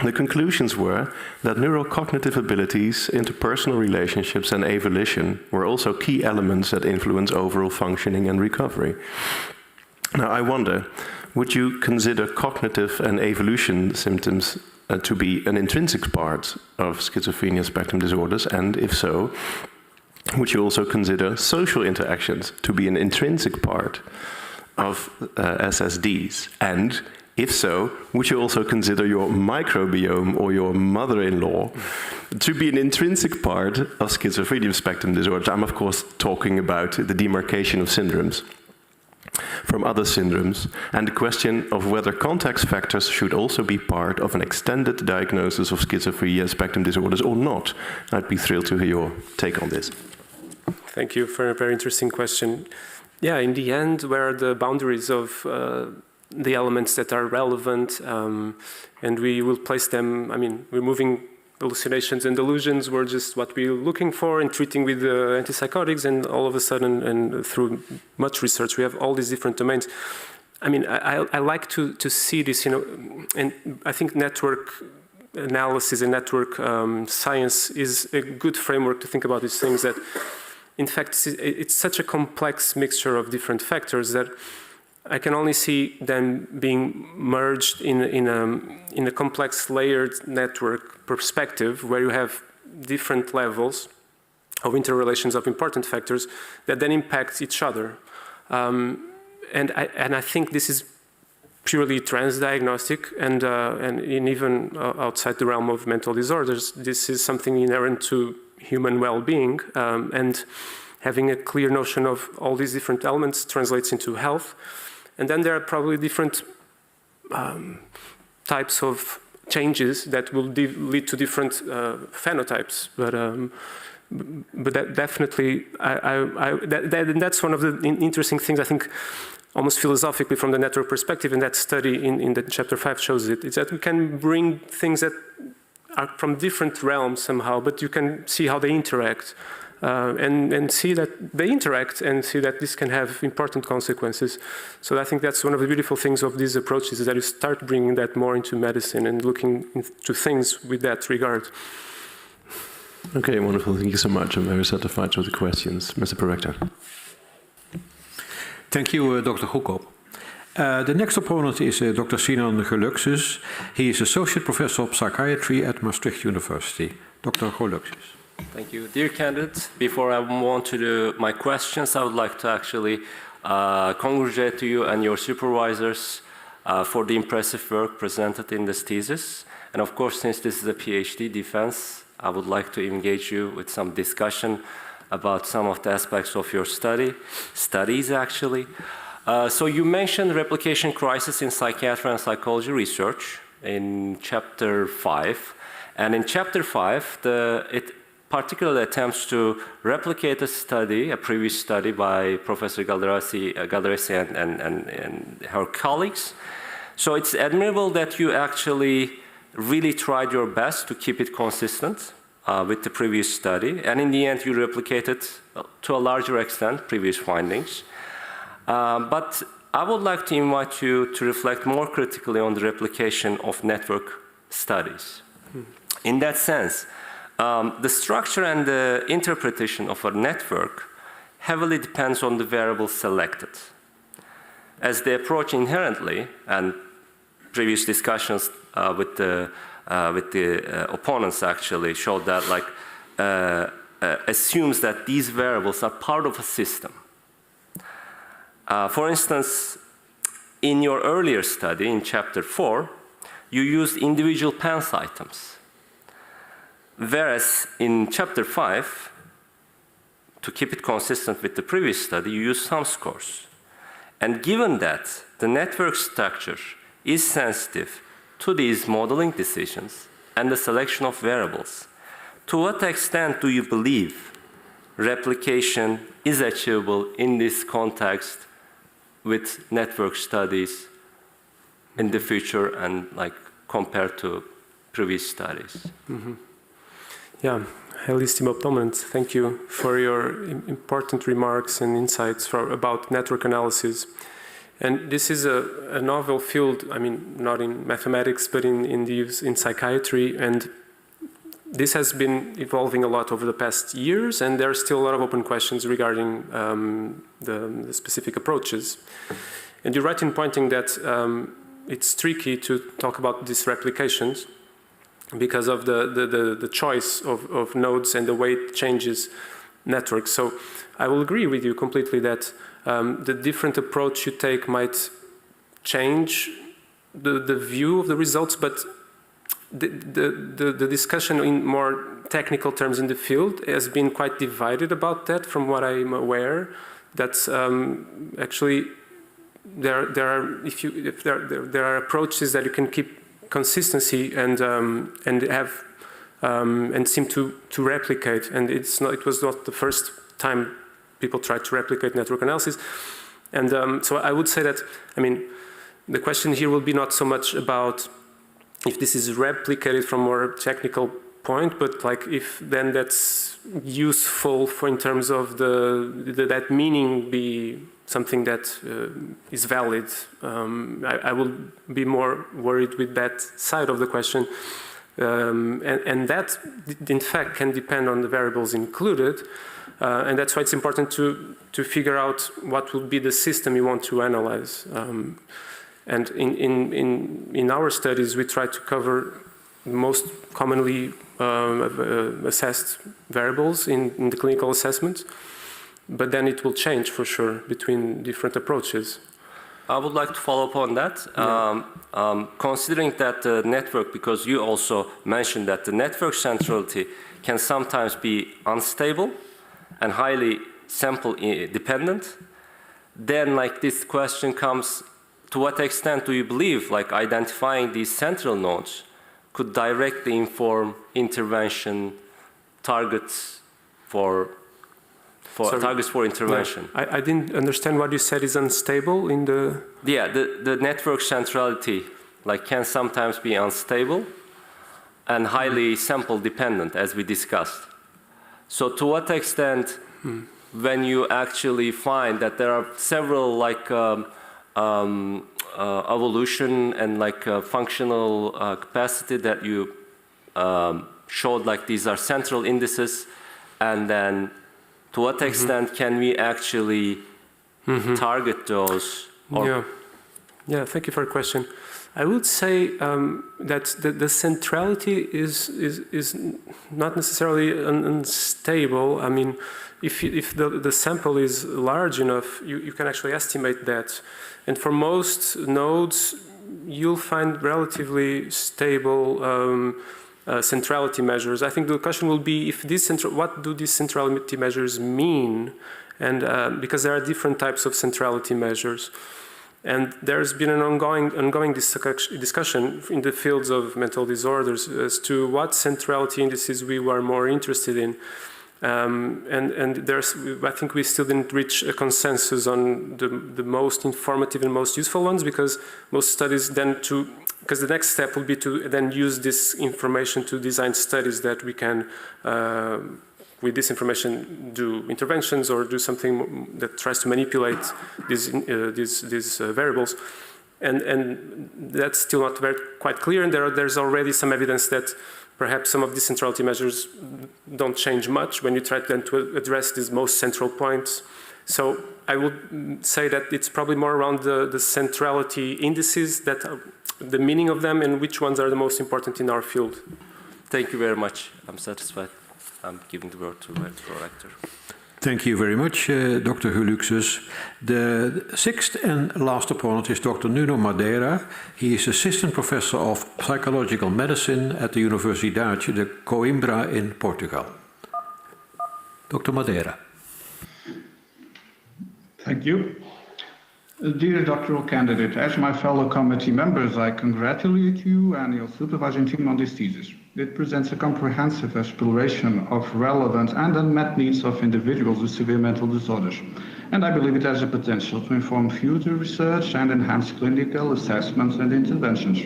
The conclusions were that neurocognitive abilities, interpersonal relationships, and avolition were also key elements that influence overall functioning and recovery. Now, I wonder, would you consider cognitive and evolution symptoms to be an intrinsic part of schizophrenia spectrum disorders? And if so, would you also consider social interactions to be an intrinsic part of SSDs? And If so, would you also consider your microbiome or your mother-in-law to be an intrinsic part of schizophrenia spectrum disorders? I'm, of course, talking about the demarcation of syndromes from other syndromes, and the question of whether context factors should also be part of an extended diagnosis of schizophrenia spectrum disorders or not. I'd be thrilled to hear your take on this. Thank you for a very interesting question. Yeah, in the end, where are the boundaries of the elements that are relevant, and we will place them, I mean, removing hallucinations and delusions were just what we're looking for in treating with antipsychotics, and all of a sudden, and through much research, we have all these different domains. I mean, I like to see this, you know, and I think network analysis and network science is a good framework to think about these things, that in fact, it's such a complex mixture of different factors that I can only see them being merged in a complex layered network perspective where you have different levels of interrelations of important factors that then impact each other. And I think this is purely transdiagnostic, and even outside the realm of mental disorders, this is something inherent to human well-being, and having a clear notion of all these different elements translates into health. And then there are probably different types of changes that will lead to different phenotypes. But that definitely, that's one of the interesting things, I think, almost philosophically from the network perspective, and that study in the chapter 5 shows it, is that we can bring things that are from different realms somehow, but you can see how they interact. And see that they interact, and see that this can have important consequences. So I think that's one of the beautiful things of these approaches, is that you start bringing that more into medicine and looking into things with that regard. Okay, wonderful. Thank you so much. I'm very satisfied with the questions. Mr. Prorector. Thank you, Dr. Goedkoop. The next opponent is Dr. Sinan Geluxus. He is Associate Professor of Psychiatry at Maastricht University. Dr. Geluxus. Thank you. Dear candidates, before I move on to my questions, I would like to actually congratulate you and your supervisors for the impressive work presented in this thesis. And of course, since this is a PhD defense, I would like to engage you with some discussion about some of the aspects of your studies actually. So you mentioned replication crisis in psychiatry and psychology research in chapter 5. And in chapter 5, it particularly attempts to replicate a previous study by Professor Galderesi and her colleagues. So it's admirable that you actually really tried your best to keep it consistent with the previous study. And in the end, you replicated to a larger extent previous findings. But I would like to invite you to reflect more critically on the replication of network studies. In that sense, the structure and the interpretation of a network heavily depends on the variable selected. As the approach inherently, and previous discussions with the opponents actually showed that, like, assumes that these variables are part of a system. For instance, in your earlier study in chapter 4, you used individual PANSS items. Whereas in chapter 5, to keep it consistent with the previous study, you use sum scores. And given that the network structure is sensitive to these modeling decisions and the selection of variables, to what extent do you believe replication is achievable in this context with network studies in the future and like compared to previous studies? Mm-hmm. Yeah, highly esteemed opponent, thank you for your important remarks and insights about network analysis. And this is a novel field, I mean, not in mathematics, but in psychiatry. And this has been evolving a lot over the past years, and there are still a lot of open questions regarding the specific approaches. And you're right in pointing that it's tricky to talk about these replications because of the choice of nodes and the way it changes networks. So I will agree with you completely that the different approach you take might change the view of the results, but the discussion in more technical terms in the field has been quite divided about that, from what I'm aware. That's actually there are approaches that you can keep consistency and have and seem to replicate, and it was not the first time people tried to replicate network analysis. And so I would say that, I mean, the question here will be not so much about if this is replicated from a more technical point, but like if then that's useful for in terms of that meaning be something that is valid. I will be more worried with that side of the question. And that, in fact, can depend on the variables included. And that's why it's important to figure out what will be the system you want to analyze. And in our studies, we try to cover most commonly assessed variables in the clinical assessment, but then it will change for sure between different approaches. I would like to follow up on that. Yeah. Considering that the network, because you also mentioned that the network centrality can sometimes be unstable and highly sample dependent, then like this question comes, to what extent do you believe like identifying these central nodes could directly inform intervention targets for intervention? Yeah, I didn't understand what you said is unstable in the... Yeah, the network centrality like can sometimes be unstable and highly sample dependent, as we discussed. So to what extent, when you actually find that there are several like evolution and like functional capacity that you showed, like these are central indices, and then to what extent can we actually target those? Yeah, thank you for the question. I would say that the centrality is not necessarily unstable. I mean, if the sample is large enough, you can actually estimate that. And for most nodes, you'll find relatively stable centrality measures. I think the question will be if what do these centrality measures mean? And because there are different types of centrality measures. And there's been an ongoing discussion in the fields of mental disorders as to what centrality indices we were more interested in. And I think we still didn't reach a consensus on the most informative and most useful ones, because most studies because the next step will be to then use this information to design studies that we can, with this information, do interventions or do something that tries to manipulate these variables. And that's still not quite clear, and there's already some evidence that perhaps some of these centrality measures don't change much when you try then to address these most central points. So I would say that it's probably more around the centrality indices, that the meaning of them and which ones are the most important in our field. Thank you very much. I'm satisfied. I'm giving the word to the Prorector. Thank you very much, Dr. Huluxus. The sixth and last opponent is Dr. Nuno Madeira. He is Assistant Professor of Psychological Medicine at the Universidade de Coimbra in Portugal. Dr. Madeira. Thank you. Dear doctoral candidate, as my fellow committee members, I congratulate you and your supervising team on this thesis. It presents a comprehensive exploration of relevant and unmet needs of individuals with severe mental disorders, and I believe it has the potential to inform future research and enhance clinical assessments and interventions.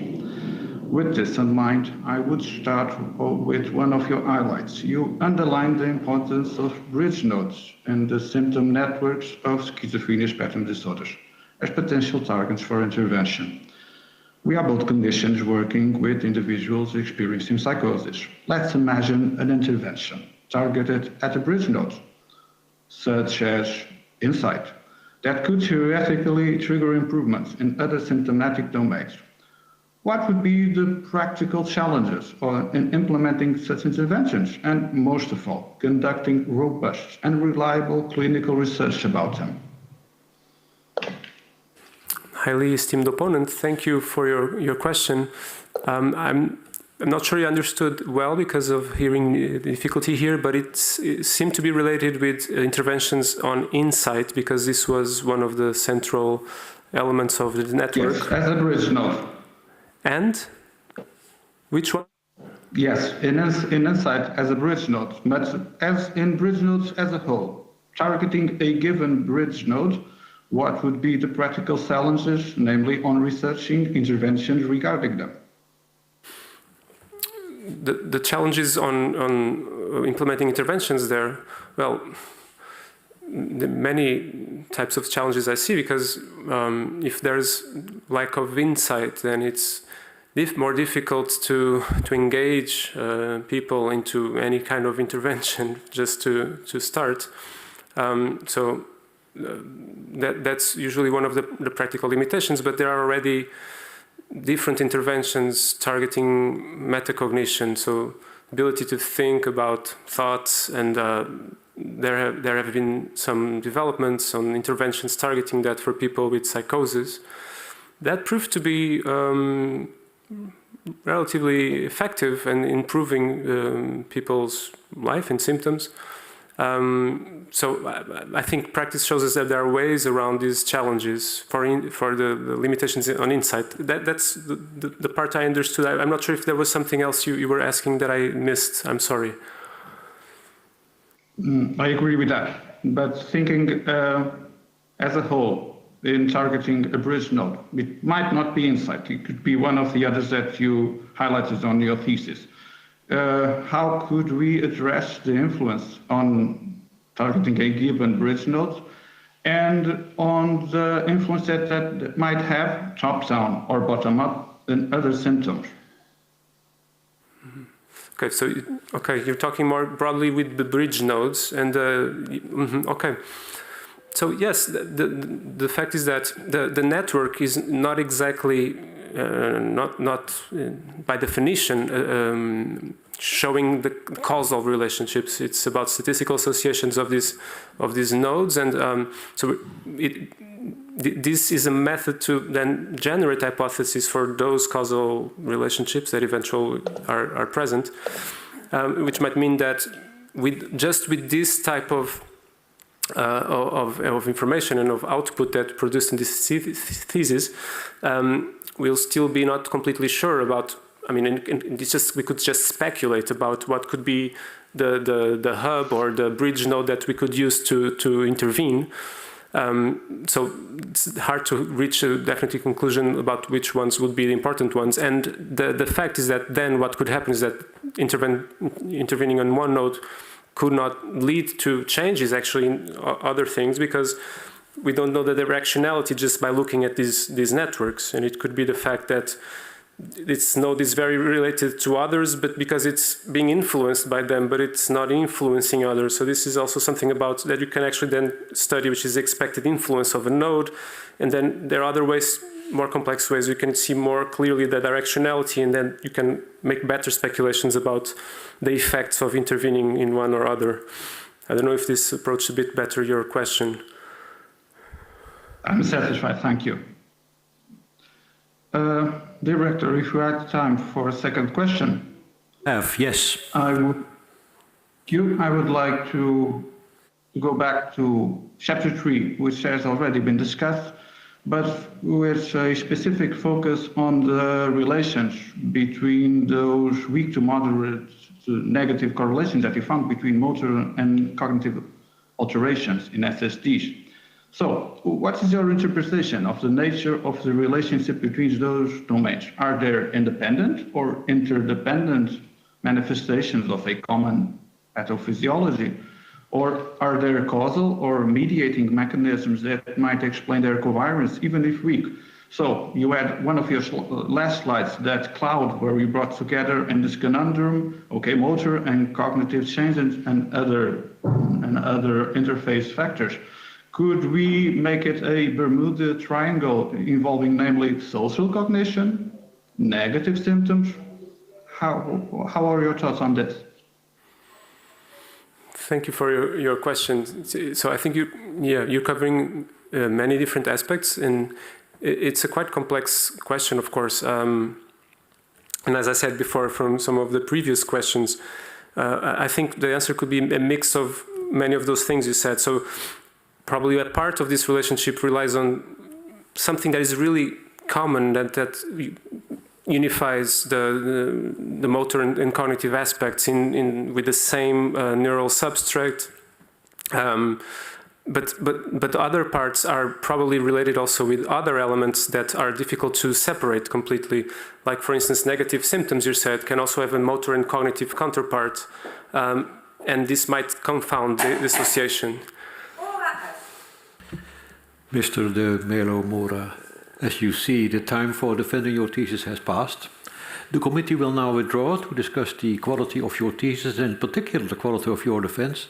With this in mind, I would start with one of your highlights. You underlined the importance of bridge nodes in the symptom networks of schizophrenia spectrum disorders as potential targets for intervention. We are both clinicians working with individuals experiencing psychosis. Let's imagine an intervention targeted at a bridge node, such as insight, that could theoretically trigger improvements in other symptomatic domains. What would be the practical challenges in implementing such interventions, and most of all, conducting robust and reliable clinical research about them? highly esteemed opponent, thank you for your question. I'm not sure you understood well because of hearing difficulty here, but it seemed to be related with interventions on insight, because this was one of the central elements of the network. Yes, as a bridge node. And which one? Yes, in insight as a bridge node, but as in bridge nodes as a whole, targeting a given bridge node, what would be the practical challenges, namely on researching interventions regarding them? The challenges on implementing interventions there, well, the many types of challenges I see, because if there's lack of insight, then it's more difficult to engage people into any kind of intervention just to start. So that's usually one of the practical limitations, but there are already different interventions targeting metacognition, so ability to think about thoughts, and there have been some developments on interventions targeting that for people with psychosis. That proved to be relatively effective and improving people's life and symptoms. So I think practice shows us that there are ways around these challenges for the limitations on insight. That's the part I understood. I'm not sure if there was something else you were asking that I missed. I'm sorry. I agree with that. But thinking as a whole, in targeting a bridge node, it might not be insight. It could be one of the others that you highlighted on your thesis. How could we address the influence on targeting a given bridge node and on the influence that might have top-down or bottom-up and other symptoms? Okay, so you're talking more broadly with the bridge nodes, and okay. So yes, the fact is that the network is not exactly not by definition showing the causal relationships. It's about statistical associations of these nodes, and this is a method to then generate hypotheses for those causal relationships that eventually are present, which might mean that with this type of information and of output that produced in this thesis, we'll still be not completely sure about. I mean, we could just speculate about what could be the hub or the bridge node that we could use to intervene. So it's hard to reach a definite conclusion about which ones would be the important ones. And the fact is that then what could happen is that intervening on one node could not lead to changes actually in other things, because we don't know the directionality just by looking at these networks. And it could be the fact that this node is very related to others, but because it's being influenced by them, but it's not influencing others. So this is also something about that you can actually then study, which is the expected influence of a node. And then there are other ways, more complex ways, you can see more clearly the directionality, and then you can make better speculations about the effects of intervening in one or other. I don't know if this approached a bit better your question. I'm satisfied, thank you. Director, if you had time for a second question. Yes. I would like to go back to chapter 3, which has already been discussed, but with a specific focus on the relations between those weak to moderate to negative correlations that you found between motor and cognitive alterations in SSDs. So, what is your interpretation of the nature of the relationship between those domains? Are there independent or interdependent manifestations of a common pathophysiology? Or are there causal or mediating mechanisms that might explain their covariance, even if weak? So, you had one of your last slides, that cloud where we brought together in this conundrum, okay, motor and cognitive changes and other interface factors. Could we make it a Bermuda Triangle involving namely social cognition, negative symptoms? How are your thoughts on this? Thank you for your question. So I think you're covering many different aspects, and it's a quite complex question, of course. And as I said before, from some of the previous questions, I think the answer could be a mix of many of those things you said. So probably a part of this relationship relies on something that is really common, that unifies the motor and cognitive aspects with the same neural substrate. But other parts are probably related also with other elements that are difficult to separate completely. Like, for instance, negative symptoms, you said, can also have a motor and cognitive counterpart. And this might confound the association. Mr. de Melo Moura, as you see, the time for defending your thesis has passed. The committee will now withdraw to discuss the quality of your thesis, and in particular the quality of your defense.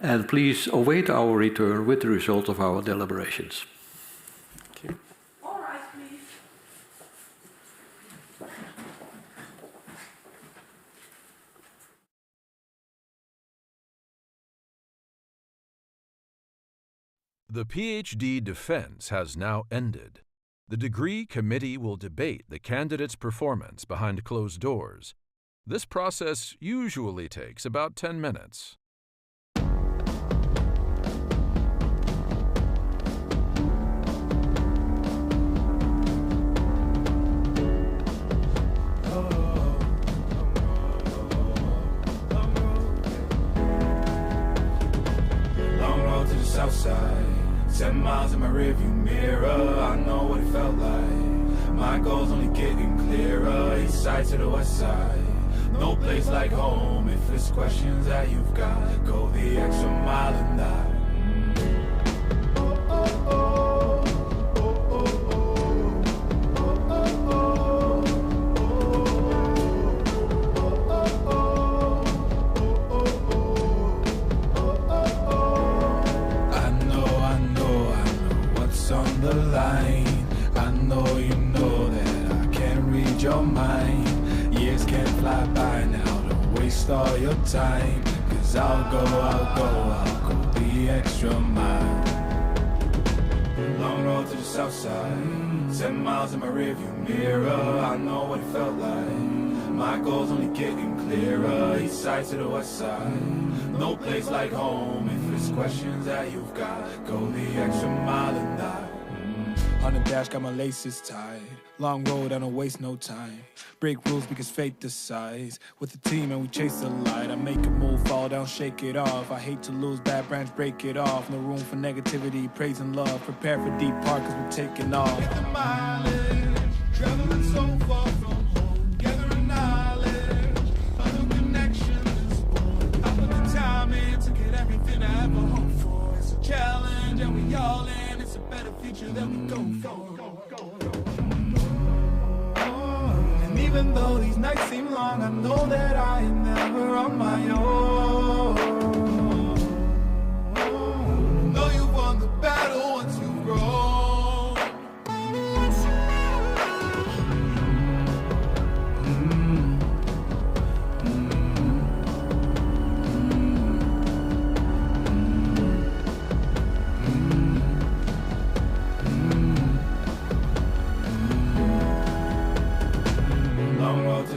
And please await our return with the result of our deliberations. Thank you. All right, please. The PhD defense has now ended. The degree committee will debate the candidate's performance behind closed doors. This process usually takes about 10 minutes. Southside, 10 miles in my rearview mirror. I know what it felt like. My goal's only getting clearer. East side to the west side. No place like home. If it's questions that you've got, go the extra mile and die. I know you know that I can't read your mind. Years can't fly by now, don't waste all your time. Cause I'll go the extra mile. Long road to the south side, 10 miles in my rearview mirror. I know what it felt like. My goal's only getting clearer. East side to the west side. No place like home. If it's questions that you've got, go the extra mile and die. On the dash, got my laces tied. Long road, I don't waste no time. Break rules because fate decides. With the team and we chase the light. I make a move, fall down, shake it off. I hate to lose, bad branch, break it off. No room for negativity, praise and love. Prepare for deep part cause we're taking off. Get the mileage, traveling so far from home. Gathering knowledge, other connections. I put the time in to get everything I ever hoped for. It's a challenge and we all in. It's a better future that we go for. And even though these nights seem long, I know that I am never on my own. Know you won the battle once you've grown.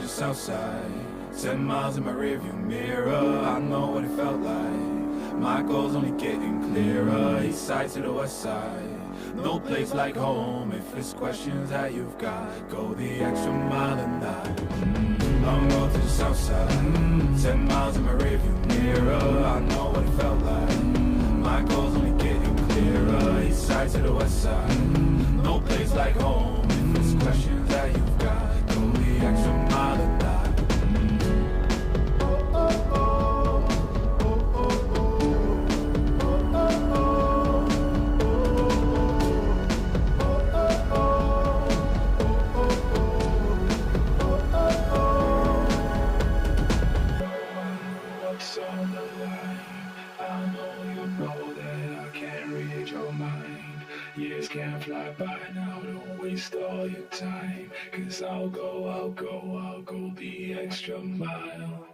Southside, 10 miles in my rearview mirror. I know what it felt like. My goal's only getting clearer. East side to the west side. No place like home. If it's questions that you've got, go the extra mile and die. Long road to the south side, 10 miles in my rearview mirror. I know what it felt like. My goal's only getting clearer. East side to the west side. No place like home. If it's questions that you've got, go the extra mile and die. Years can't fly by now, don't waste all your time. Cause I'll go the extra mile.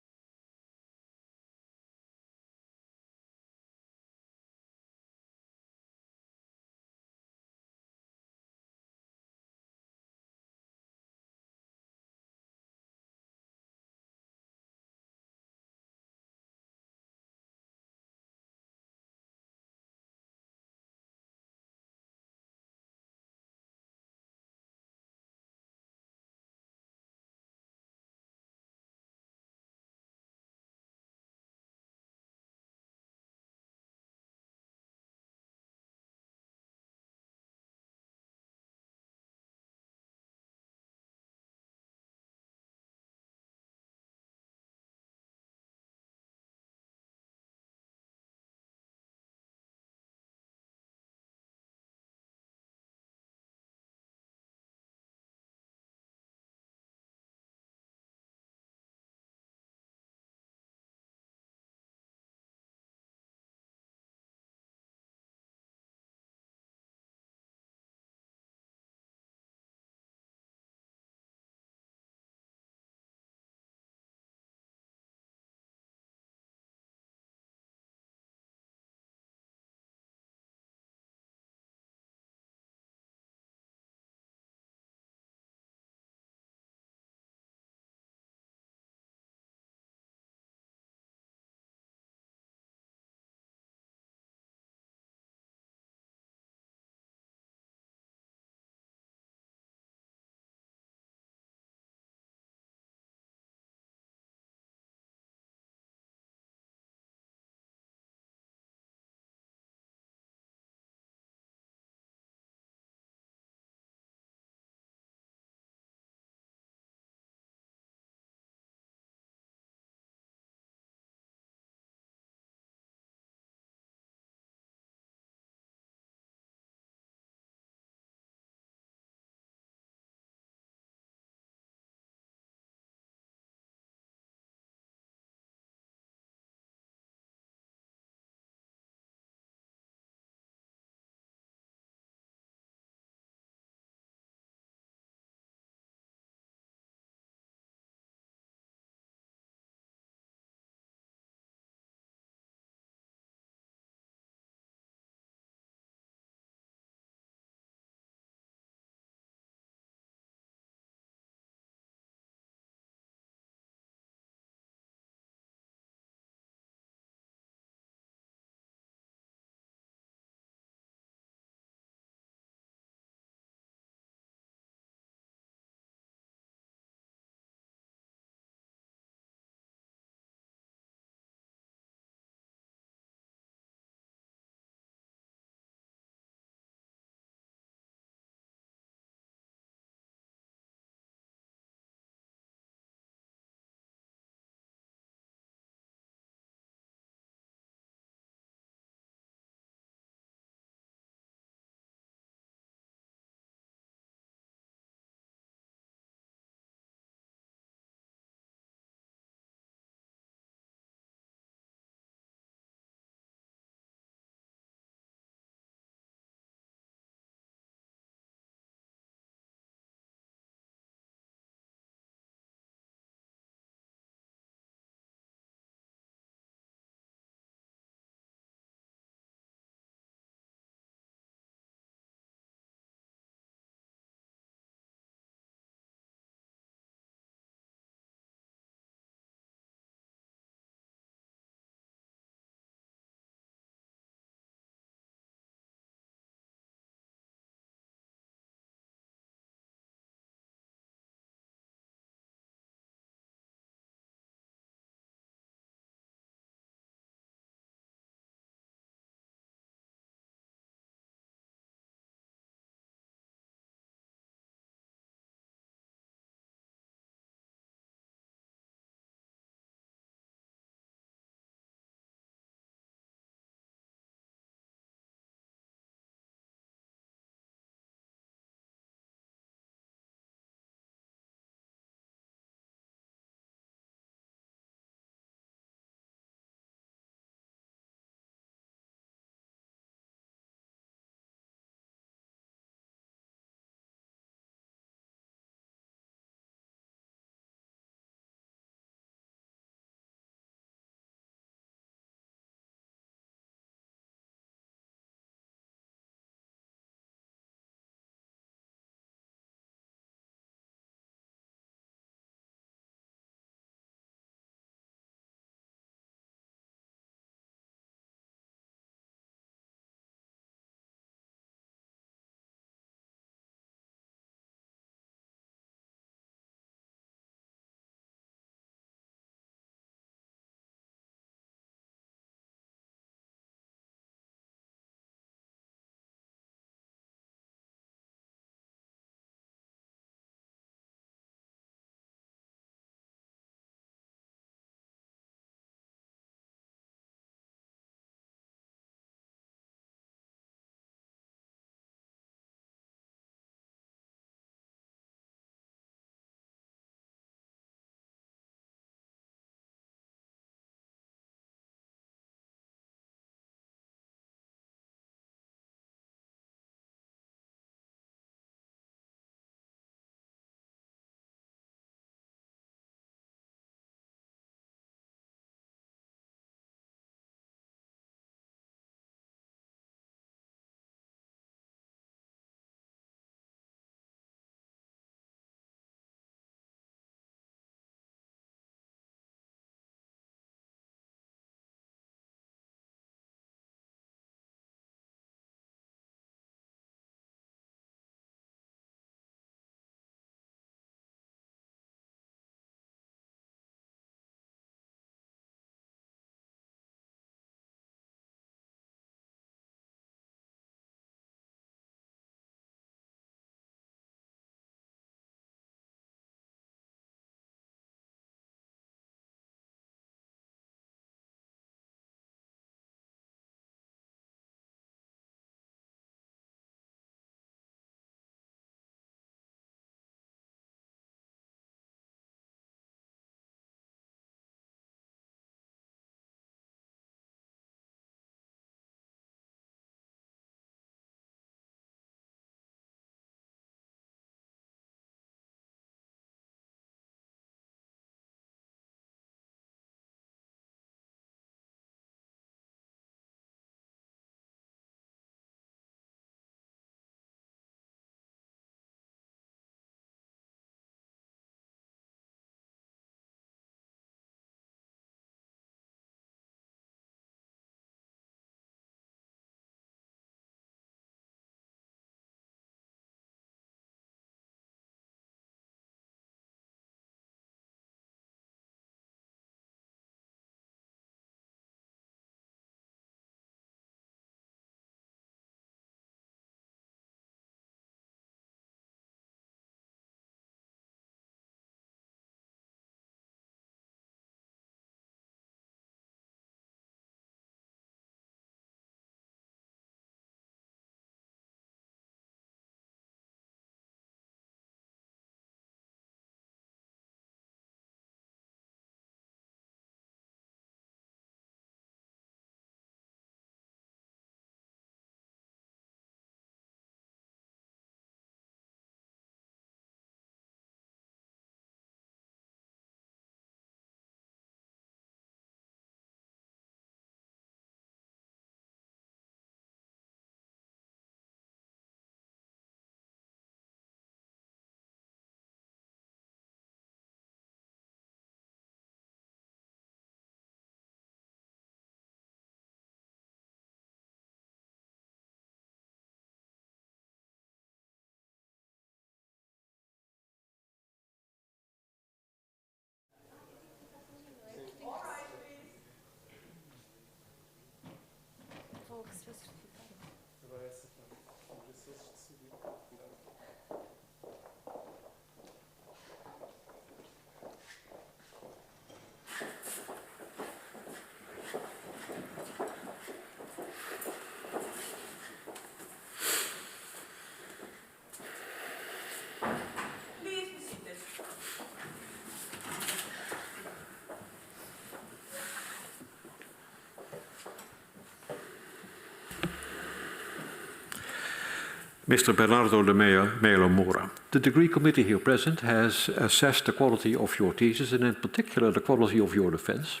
Mr. Bernardo Melo Moura. The degree committee here present has assessed the quality of your thesis and in particular the quality of your defense.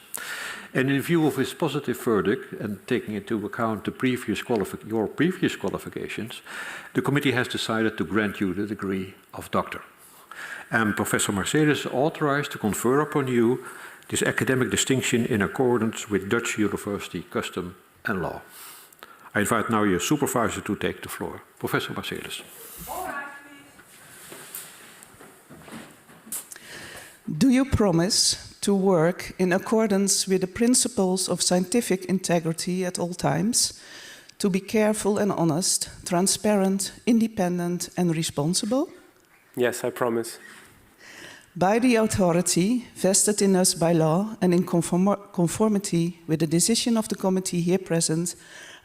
And in view of his positive verdict and taking into account the your previous qualifications, the committee has decided to grant you the degree of doctor. And Professor Marcelis is authorized to confer upon you this academic distinction in accordance with Dutch university custom and law. I invite now your supervisor to take the floor. Professor Marcelis. Do you promise to work in accordance with the principles of scientific integrity at all times, to be careful and honest, transparent, independent and responsible? Yes, I promise. By the authority vested in us by law and in conformity with the decision of the committee here present,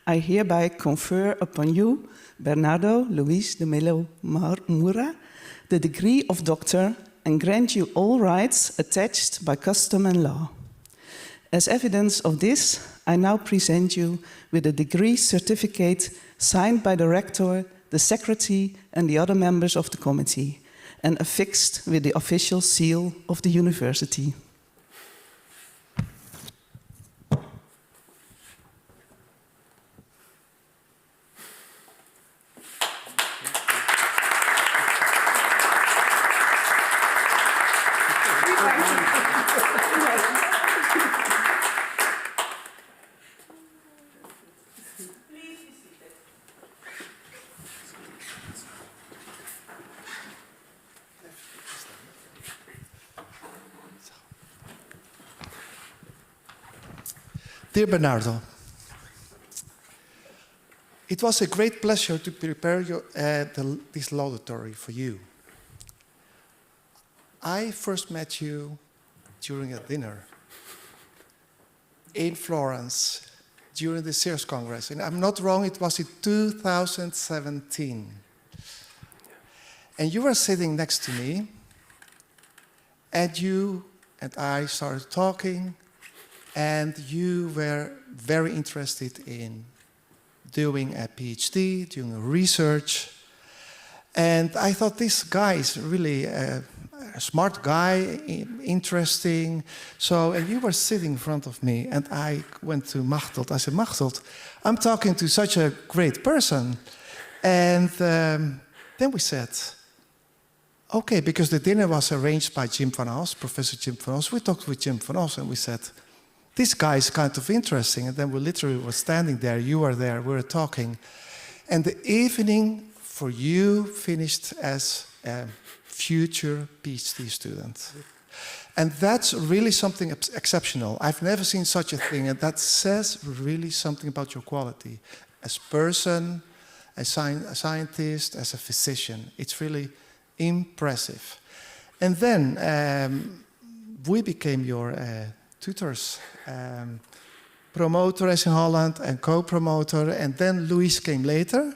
I hereby confer upon you, Bernardo Luís de Melo Moura, the degree of doctor and grant you all rights attached by custom and law. As evidence of this, I now present you with a degree certificate signed by the rector, the secretary and the other members of the committee and affixed with the official seal of the university. Dear Bernardo, it was a great pleasure to prepare this laudatory for you. I first met you during a dinner in Florence during the CERS Congress. And I'm not wrong, it was in 2017. And you were sitting next to me, and you and I started talking, and you were very interested in doing a PhD, doing research. And I thought this guy is really a smart guy, interesting. So, and you were sitting in front of me, and I went to Maastricht. I said, Maastricht, I'm talking to such a great person. And then we said, okay, because the dinner was arranged by Jim van Os, Professor Jim van Os. We talked with Jim van Os, and we said, this guy is kind of interesting. And then we literally were standing there, you were there, we were talking. And the evening for you finished as a future PhD student. And that's really something exceptional. I've never seen such a thing, and that says really something about your quality. As a person, a scientist, as a physician. It's really impressive. And then we became your tutors, promoter as in Holland and co-promoter, and then Luís came later,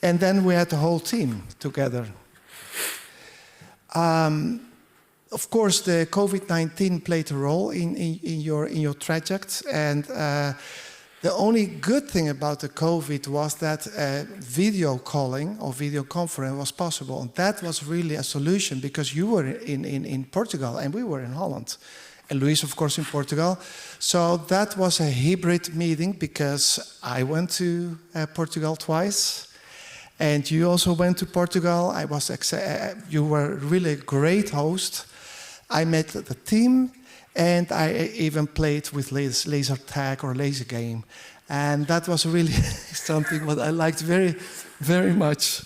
and then we had the whole team together. Of course, the COVID-19 played a role in your trajectory, and the only good thing about the COVID was that video calling or video conference was possible, and that was really a solution because you were in Portugal and we were in Holland. And Luís, of course, in Portugal. So that was a hybrid meeting because I went to Portugal twice. And you also went to Portugal. You were really a great host. I met the team. And I even played with laser tag or laser game. And that was really something what I liked very, very much.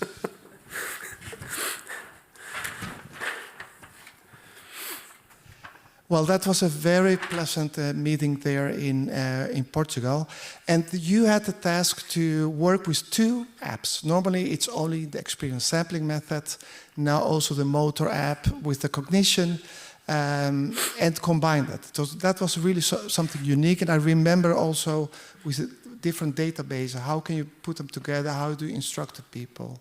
Well, that was a very pleasant meeting there in Portugal. And you had the task to work with two apps. Normally, it's only the experience sampling method. Now also the motor app with the cognition, and combine that. So that was really something unique. And I remember also with a different database, how can you put them together? How do you instruct the people?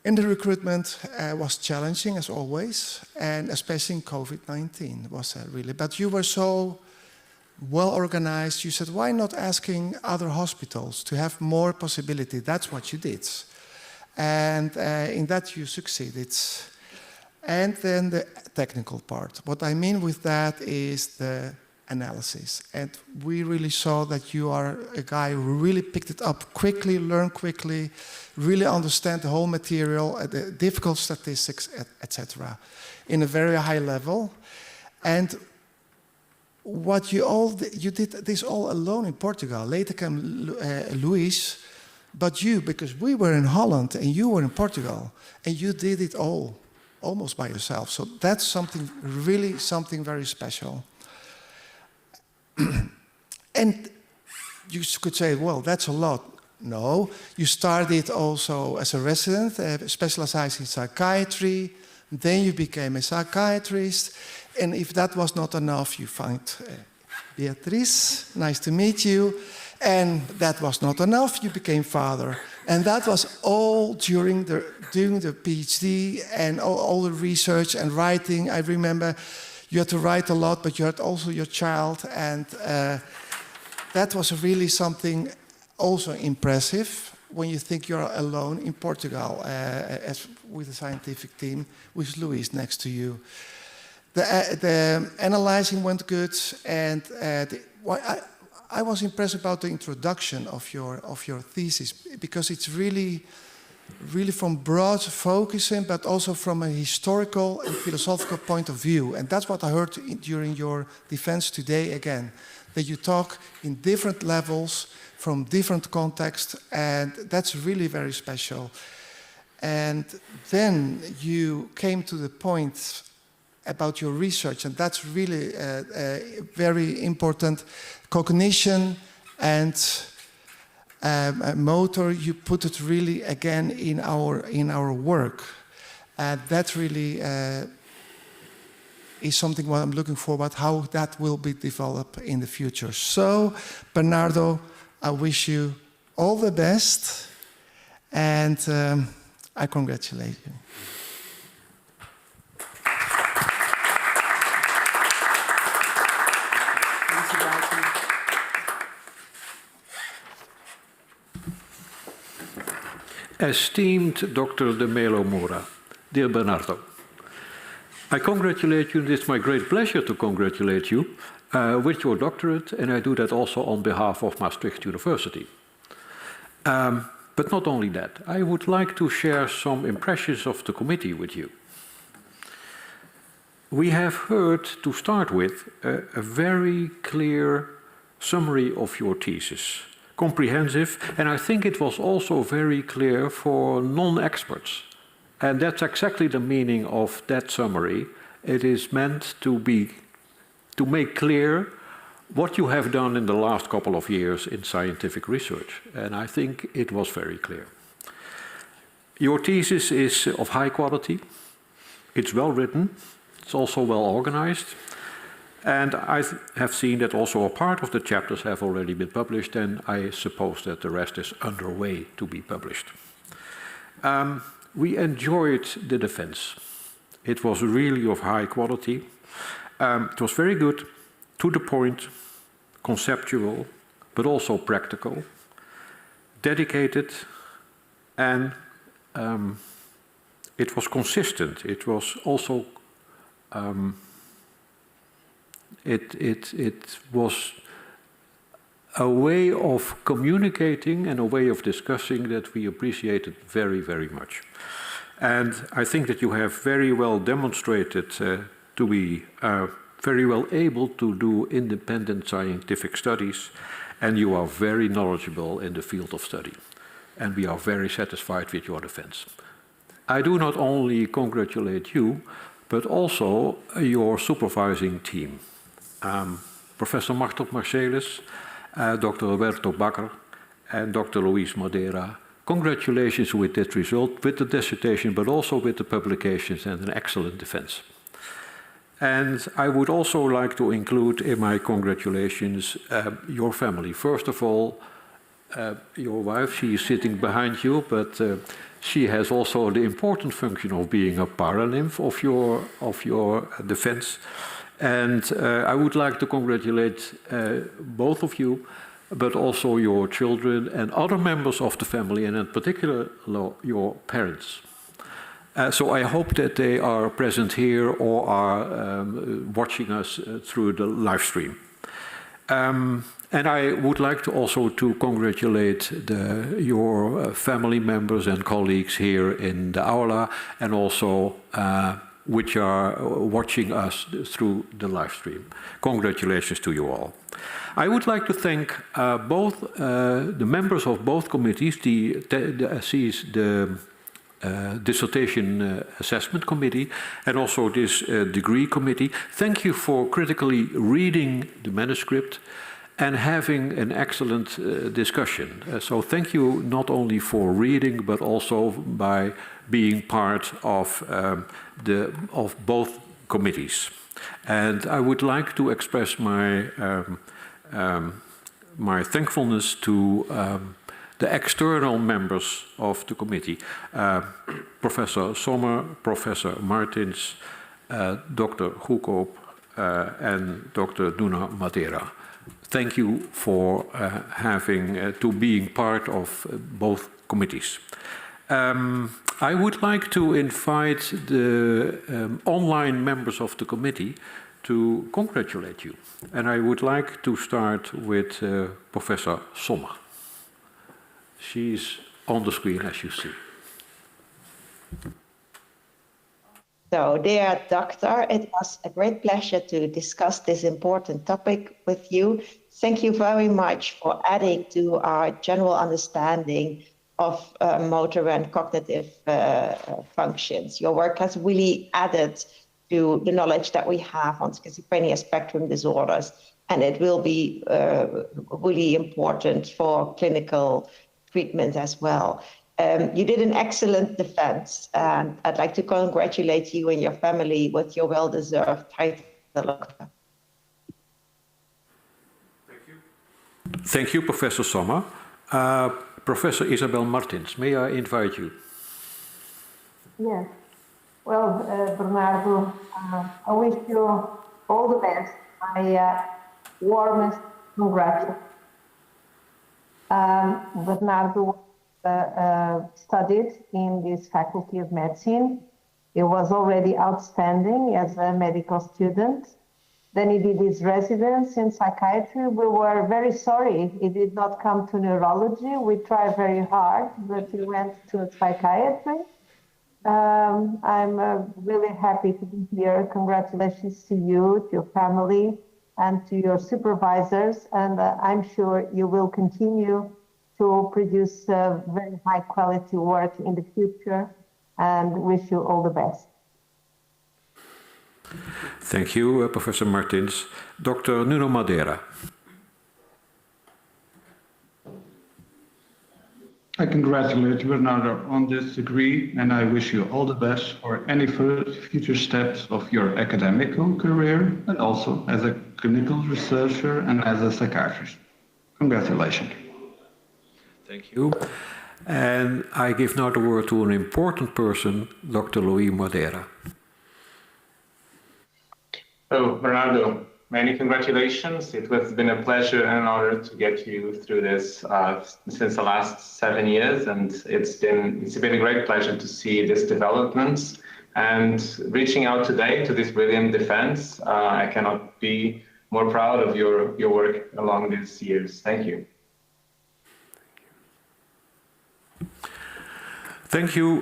And the recruitment was challenging, as always, and especially in COVID-19 was really. But you were so well organized. You said, why not asking other hospitals to have more possibility? That's what you did. And in that you succeeded. And then the technical part. What I mean with that is the analysis. And we really saw that you are a guy who really picked it up quickly, learned quickly, really understand the whole material, the difficult statistics, etc., in a very high level. And what you did this all alone in Portugal. Later came Luís, but you, because we were in Holland and you were in Portugal, and you did it all almost by yourself. So that's something, really something very special. And you could say, well, that's a lot. No, you started also as a resident, specialized in psychiatry. Then you became a psychiatrist. And if that was not enough, you found Beatrice, nice to meet you. And that was not enough, you became father. And that was all during the PhD and all the research and writing. I remember you had to write a lot, but you had also your child. And that was really something also impressive when you think you're alone in Portugal with a scientific team with Luís next to you. The analyzing went good, and I was impressed about the introduction of your thesis, because it's really from broad focusing, but also from a historical and philosophical point of view. And that's what I heard during your defense today again, that you talk in different levels, from different contexts, and that's really very special. And then you came to the point about your research, and that's really very important. Cognition and motor, you put it really again in our work. And that really is something what I'm looking forward, how that will be developed in the future. So, Bernardo, I wish you all the best, and I congratulate you. Esteemed Dr. de Melo Moura, dear Bernardo, I congratulate you, and it's my great pleasure to congratulate you with your doctorate, and I do that also on behalf of Maastricht University. But not only that, I would like to share some impressions of the committee with you. We have heard, to start with, a very clear summary of your thesis. Comprehensive, and I think it was also very clear for non-experts. And that's exactly the meaning of that summary. It is meant to make clear what you have done in the last couple of years in scientific research. And I think it was very clear. Your thesis is of high quality. It's well written. It's also well organized. And I have seen that also a part of the chapters have already been published, and I suppose that the rest is underway to be published. We enjoyed the defense. It was really of high quality. It was very good, to the point, conceptual, but also practical, dedicated, and it was consistent. It was also It was a way of communicating and a way of discussing that we appreciated very, very much. And I think that you have very well demonstrated to be very well able to do independent scientific studies, and you are very knowledgeable in the field of study. And we are very satisfied with your defense. I do not only congratulate you, but also your supervising team. Professor Maastricht Marcelis, Dr. Roberto Bakker, and Dr. Luís Madeira. Congratulations with that result, with the dissertation, but also with the publications and an excellent defense. And I would also like to include in my congratulations your family. First of all, your wife, she is sitting behind you, but she has also the important function of being a paralymph of your defense. And I would like to congratulate both of you but also your children and other members of the family, and in particular your parents. So I hope that they are present here or are watching us through the live stream. And I would like to also to congratulate your family members and colleagues here in the aula, and also which are watching us through the live stream. Congratulations to you all. I would like to thank both the members of both committees, the Dissertation Assessment Committee and also this Degree Committee. Thank you for critically reading the manuscript and having an excellent discussion. So thank you not only for reading, but also by being part of both committees. And I would like to express my my thankfulness to the external members of the committee, Professor Sommer, Professor Martins, Dr. Goedkoop, and Dr. Nuno Madeira. Thank you for being part of both committees. I would like to invite the online members of the committee to congratulate you. And I would like to start with Professor Sommer. She's on the screen, as you see. So, dear doctor, it was a great pleasure to discuss this important topic with you. Thank you very much for adding to our general understanding of motor and cognitive functions. Your work has really added to the knowledge that we have on schizophrenia spectrum disorders, and it will be really important for clinical treatment as well. You did an excellent defense, and I'd like to congratulate you and your family with your well-deserved title. Thank you. Thank you, Professor Sommer. Professor Isabel Martins, may I invite you? Yes. Well, Bernardo, I wish you all the best. My warmest congratulations. Bernardo studied in this Faculty of Medicine. He was already outstanding as a medical student. Then he did his residence in psychiatry. We were very sorry he did not come to neurology. We tried very hard, but he went to psychiatry. I'm really happy to be here. Congratulations to you, to your family, and to your supervisors. And I'm sure you will continue to produce very high quality work in the future, and wish you all the best. Thank you, Professor Martins. Dr. Nuno Madeira. I congratulate you, Bernardo, on this degree, and I wish you all the best for any future steps of your academical career, and also as a clinical researcher and as a psychiatrist. Congratulations. Thank you. And I give now the word to an important person, Dr. Luís Madeira. So, Bernardo, many congratulations. It has been a pleasure and an honor to get you through this since the last 7 years, and it's been a great pleasure to see this developments. And reaching out today to this brilliant defense, I cannot be more proud of your work along these years. Thank you. Thank you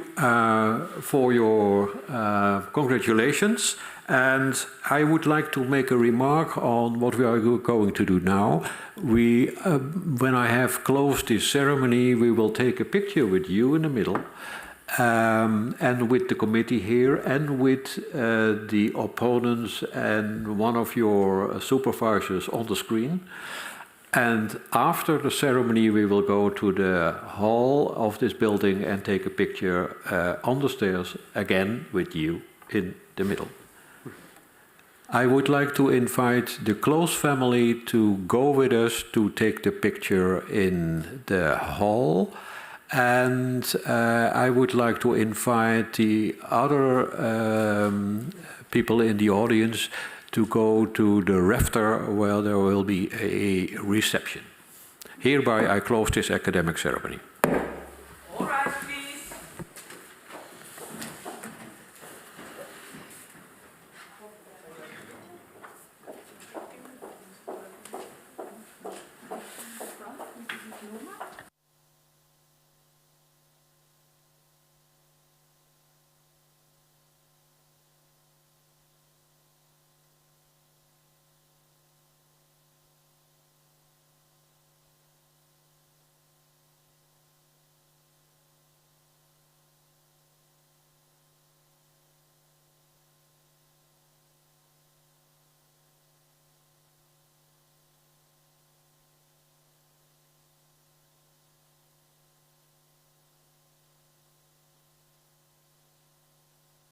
for your congratulations. And I would like to make a remark on what we are going to do now. When I have closed this ceremony, we will take a picture with you in the middle, and with the committee here, and with the opponents and one of your supervisors on the screen. And after the ceremony, we will go to the hall of this building and take a picture on the stairs, again with you in the middle. I would like to invite the close family to go with us to take the picture in the hall. And I would like to invite the other people in the audience to go to the rafter where there will be a reception. Hereby I close this academic ceremony.